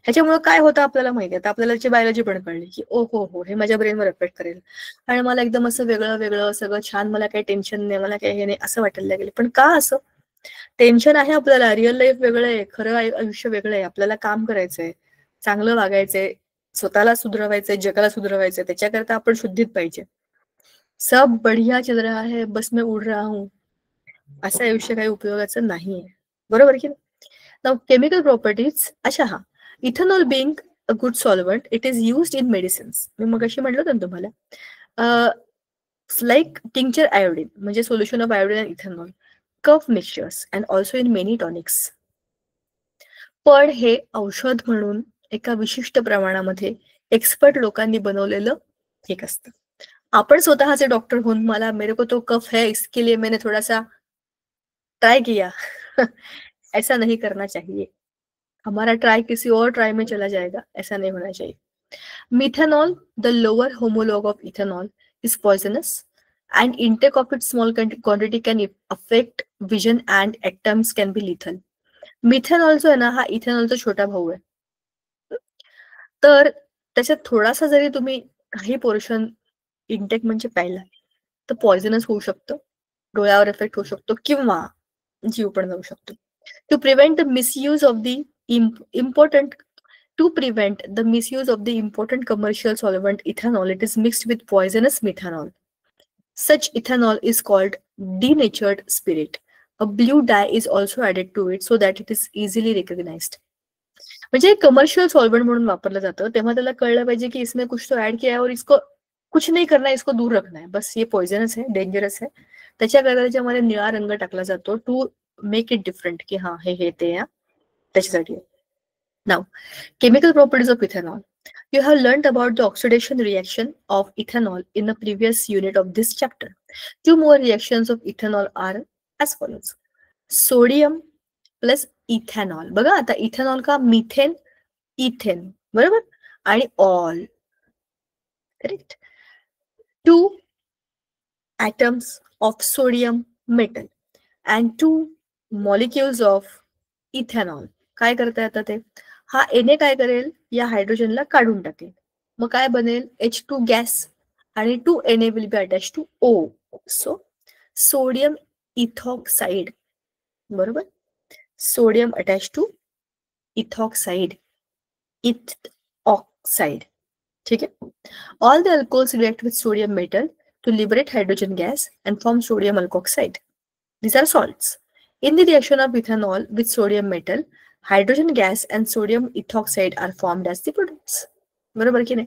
ह्याच्यामुळे काय होतं आपल्याला माहिती आहे. आपल्याला याची बायोलॉजी पण कळली की ओ हो हे माझ्या ब्रेनवर अफेक्ट करेल आणि मला एकदम असं वेगळं वेगळं सगळं छान, मला काही टेन्शन नाही, मला काही हे नाही असं वाटायला लागेल. पण का असं? टेन्शन आहे आपल्याला, रिअल लाईफ वेगळं आहे, खरं आयुष्य वेगळं आहे. आपल्याला काम करायचंय, चांगलं वागायचंय, स्वतःला सुधरवायचंय, जगाला सुधरवायचंय, त्याच्याकरता आपण शुद्धीत पाहिजे. सब बढिया चल रहा है, बस मैं उड रहा हूं, असं आयुष्य काही उपयोगाचं नाहीये, बरोबर की? Now chemical properties. अच्छा, हा, ethanol being a good solvent, it is used in medicines. मी मगाशी म्हटलं होतं ना तुम्हाला, लाईक टिंक्चर आयोडीन, म्हणजे solution of iodine and ethanol, cough mixtures and also in many tonics. पण हे औषध म्हणून एका विशिष्ट प्रमाणामध्ये एक्सपर्ट लोकांनी बनवलेलं एक असतं. आपण स्वतःचे डॉक्टर होऊन मला मेरे को तो कफ है इसके लिए मैंने थोड़ा सा ट्राई किया ऐसा नहीं करना चाहिए. हमारा ट्राई किसी और ट्राई में चला जाएगा, ऐसा नहीं होना चाहिए. Methanol, the lower homologue of ethanol, is poisonous and intake of its small quantity can affect vision and at times can be lethal. Methanol जो आहे ना, हा इथेनॉलचा छोटा भाऊ आहे. तर त्याच्यात थोडासा जरी तुम्ही काही पोर्शन इंटेक म्हणजे प्यायला, तर पॉइझनस होऊ शकतं, डोळ्यावर इफेक्ट होऊ शकतो किंवा जीव पण जाऊ शकतो. To prevent the misuse of the important commercial solvent ethanol, it is mixed with poisonous methanol. Such ethanol is called denatured spirit. A blue dye is also added to it so that it is easily recognized. म्हणजे commercial solvent म्हणून वापरलं जातं, तेव्हा त्याला कळलं पाहिजे की इसमें कुछ तो ऍड किया है और इसको कुछ नहीं करना है, इसको दूर रखना है, बस ये पॉइझनस है, डेंजरस है. त्याच्याकरता त्याच्यामध्ये निळा रंग टाकला जातो टू मेक इट डिफरंट, की हा हे ते या त्याच्यासाठी. Now chemical properties of ethanol. You have learned about the oxidation reaction of ethanol in the previous unit of this chapter. Two more reactions of ethanol are as follows. Sodium plus ethanol. बघा आता ethanol का methane, ethane, बरोबर, आणि all, correct. 2 atoms of sodium metal and 2 molecules of ethanol. काय करताय आता ते, हा Na काय करेल, या हायड्रोजनला काढून टाकेल, मग काय बनेल, H2 गॅस आणि 2 Na will be attached to O. So sodium ethoxide, बरोबर, सोडियम अटॅच टू इथॉक्साइड, इथऑक्साइड, ठीक आहे. All the alcohols react with sodium metal to liberate hydrogen gas and form sodium alkoxide. These are salts. In the reaction of ethanol with sodium metal, hydrogen gas and sodium ethoxide are formed as the products. बरोबर की नाही?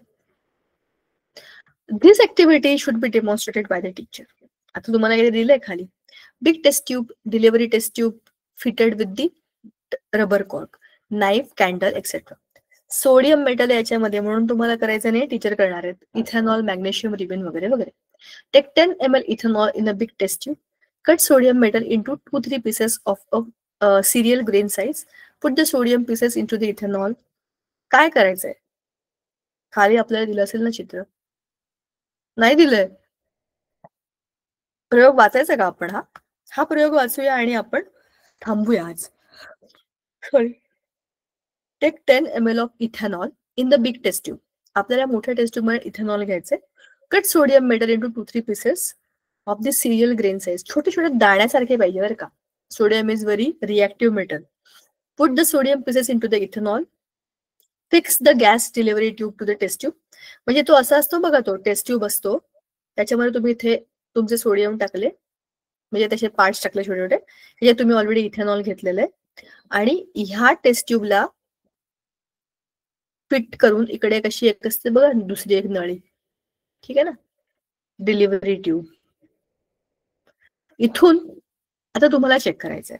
This activity should be demonstrated by the teacher. आता तुम्हाला काय दिलंय खाली, big test tube, delivery test tube fitted with the rubber cork, knife, candle, etc. Sodium metal याच्यामध्ये म्हणून तुम्हाला करायचं नाही, टीचर करणार आहेत. इथेनॉल, मॅग्नेशियम, रिबन वगैरे वगैरे. Take 10 ml ethanol in a big test tube. Cut sodium metal into 2-3 pieces of cereal grain size. Put the sodium pieces into the ethanol. काय करायचंय, खाली आपल्याला दिलं असेल ना चित्र, नाही दिलंय, प्रयोग वाचायचा का आपण? हा प्रयोग वाचूया आणि आपण थांबूया आज. Sorry. Take 10 ml of ethanol in the big test tube. आपल्याला मोठ्या टेस्ट ट्यूब मध्ये इथेनॉल घ्यायचंय. Cut sodium metal into 2-3 pieces of the cereal grain size. छोटे छोटे दाण्यासारखे पाहिजे बरं का. Sodium is very reactive metal. Put the sodium pieces into the ethanol. Fix the gas delivery tube to the test tube. म्हणजे तो असा असतो बघा, तो टेस्ट ट्यूब असतो, त्याच्यामध्ये तुम्ही इथे तुमचे सोडियम टाकले, म्हणजे त्याचे पार्ट्स टाकले छोटे छोटे, म्हणजे तुम्ही ऑलरेडी इथेनॉल घेतलेलं आहे, आणि ह्या टेस्ट ट्यूबला फिट करून इकडे कशी एक असते बघा दुसरी एक नळी, ठीक आहे ना, डिलिव्हरी ट्यूब. इथून आता तुम्हाला चेक करायचंय.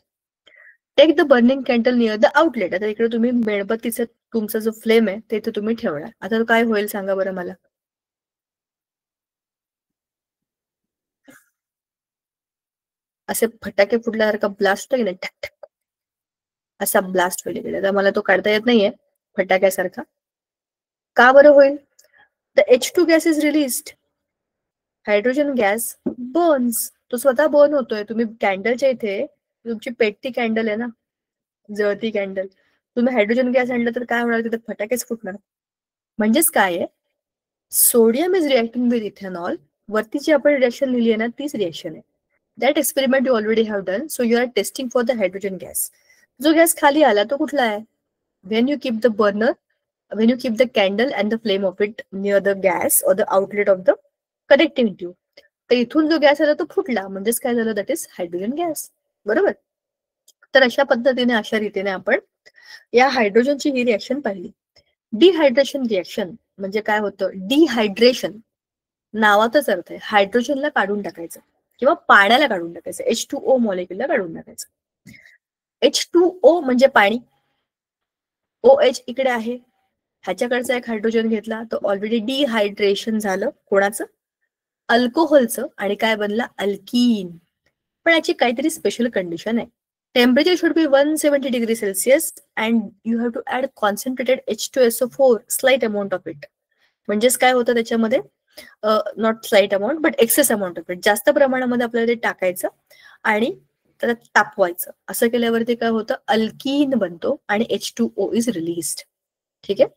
Take the burning candle near the outlet. आता इकडे तुम्ही मेणबत्तीचा तुमचा जो फ्लेम आहे ते तुम्ही ठेवणार. आता काय होईल सांगा बरं मला. असे फटाके फुटल्यासारखा ब्लास्ट होतो की नाही, ठक ठक असा ब्लास्ट होईल इकडे. आता मला तो काढता येत नाहीये फटाक्यासारखा. का बरं होईल? The H2 gas is released. Hydrogen gas Burns. तो स्वतः बर्न होतोय. तुम्ही कॅन्डलच्या इथे, तुमची पेटती कॅन्डल आहे ना, जळती कॅन्डल, तुम्ही हायड्रोजन गॅस आणलं तर काय होणार, तिथे फटाकेच फुटणार. म्हणजेच काय आहे, sodium is reacting with ethanol. वरती जी आपण रिएक्शन लिहिली आहे ना, तीच रिएक्शन आहे. That experiment you already have done. So you are testing for the hydrogen gas. जो गॅस खाली आला तो कुठला आहे? When you keep the burner, when you keep the candle and the flame of it near the gas or the outlet of the connecting tube, तर इथून जो gas आला तो फुटला, म्हणजेच काय झालं, दॅट इज हायड्रोजन गॅस. बरोबर. तर अशा पद्धतीने, अशा रीतीने आपण या हायड्रोजनची ही रिएक्शन पाहिली. डिहायड्रेशन रिएक्शन म्हणजे काय होतं? डिहायड्रेशन नावातच अर्थ आहे हायड्रोजनला काढून टाकायचं किंवा पाण्याला काढून टाकायचं, H2O मॉलिक्युलला काढून टाकायचं. H2O म्हणजे पाणी, OH इकडे आहे, ह्याच्याकडचा एक हायड्रोजन घेतला तर ऑलरेडी डिहायड्रेशन झालं. कोणाचं? अल्कोहोलचं. आणि काय बनला? अल्कीन. पण याची काहीतरी स्पेशल कंडिशन आहे. Temperature should be 170 degree celsius and you have to add concentrated H2SO4 slight amount of it. म्हणजेच काय होतं त्याच्यामध्ये, not slight amount but excess amount of it, जास्त प्रमाणामध्ये आपल्याला ते टाकायचं आणि त्याला तापवायचं. असं केल्यावरती काय होतं? अल्कीन बनतो आणि H2O इज रिलीज्ड. ठीक आहे.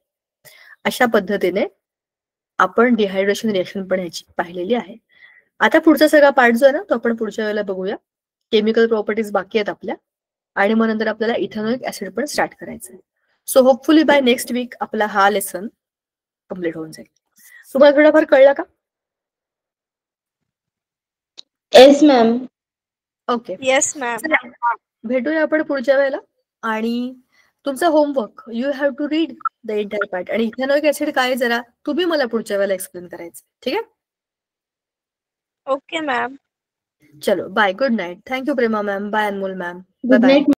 अशा पद्धतीने आपण डिहायड्रेशन रिएक्शन पण ह्याची पाहिलेली आहे. आता पुढचा सगळा पार्ट जो आहे ना, तो आपण पुढच्या वेळेला बघूया. केमिकल प्रॉपर्टीज बाकी आहेत आपल्या, आणि मग नंतर आपल्याला इथेनॉलिक ऍसिड पण स्टार्ट करायचं आहे. So hopefully by next week आपला हा लेसन कम्प्लीट होऊन जाईल. तुम्हाला थोडाफार कळला का? Yes ma'am. Okay, Yes, ma'am. भेटूया आपण पुढच्या वेळेला. आणि तुमचा homework, you have to read the entire part. आणि इथेनॉइक ऍसिड काय जरा तुम्ही मला पुढच्या वेळेला एक्सप्लेन करायचं. ठीक आहे? Okay, ma'am. चलो bye. Good night. Thank you Prema ma'am. Bye Anmol ma'am. Good bye. night.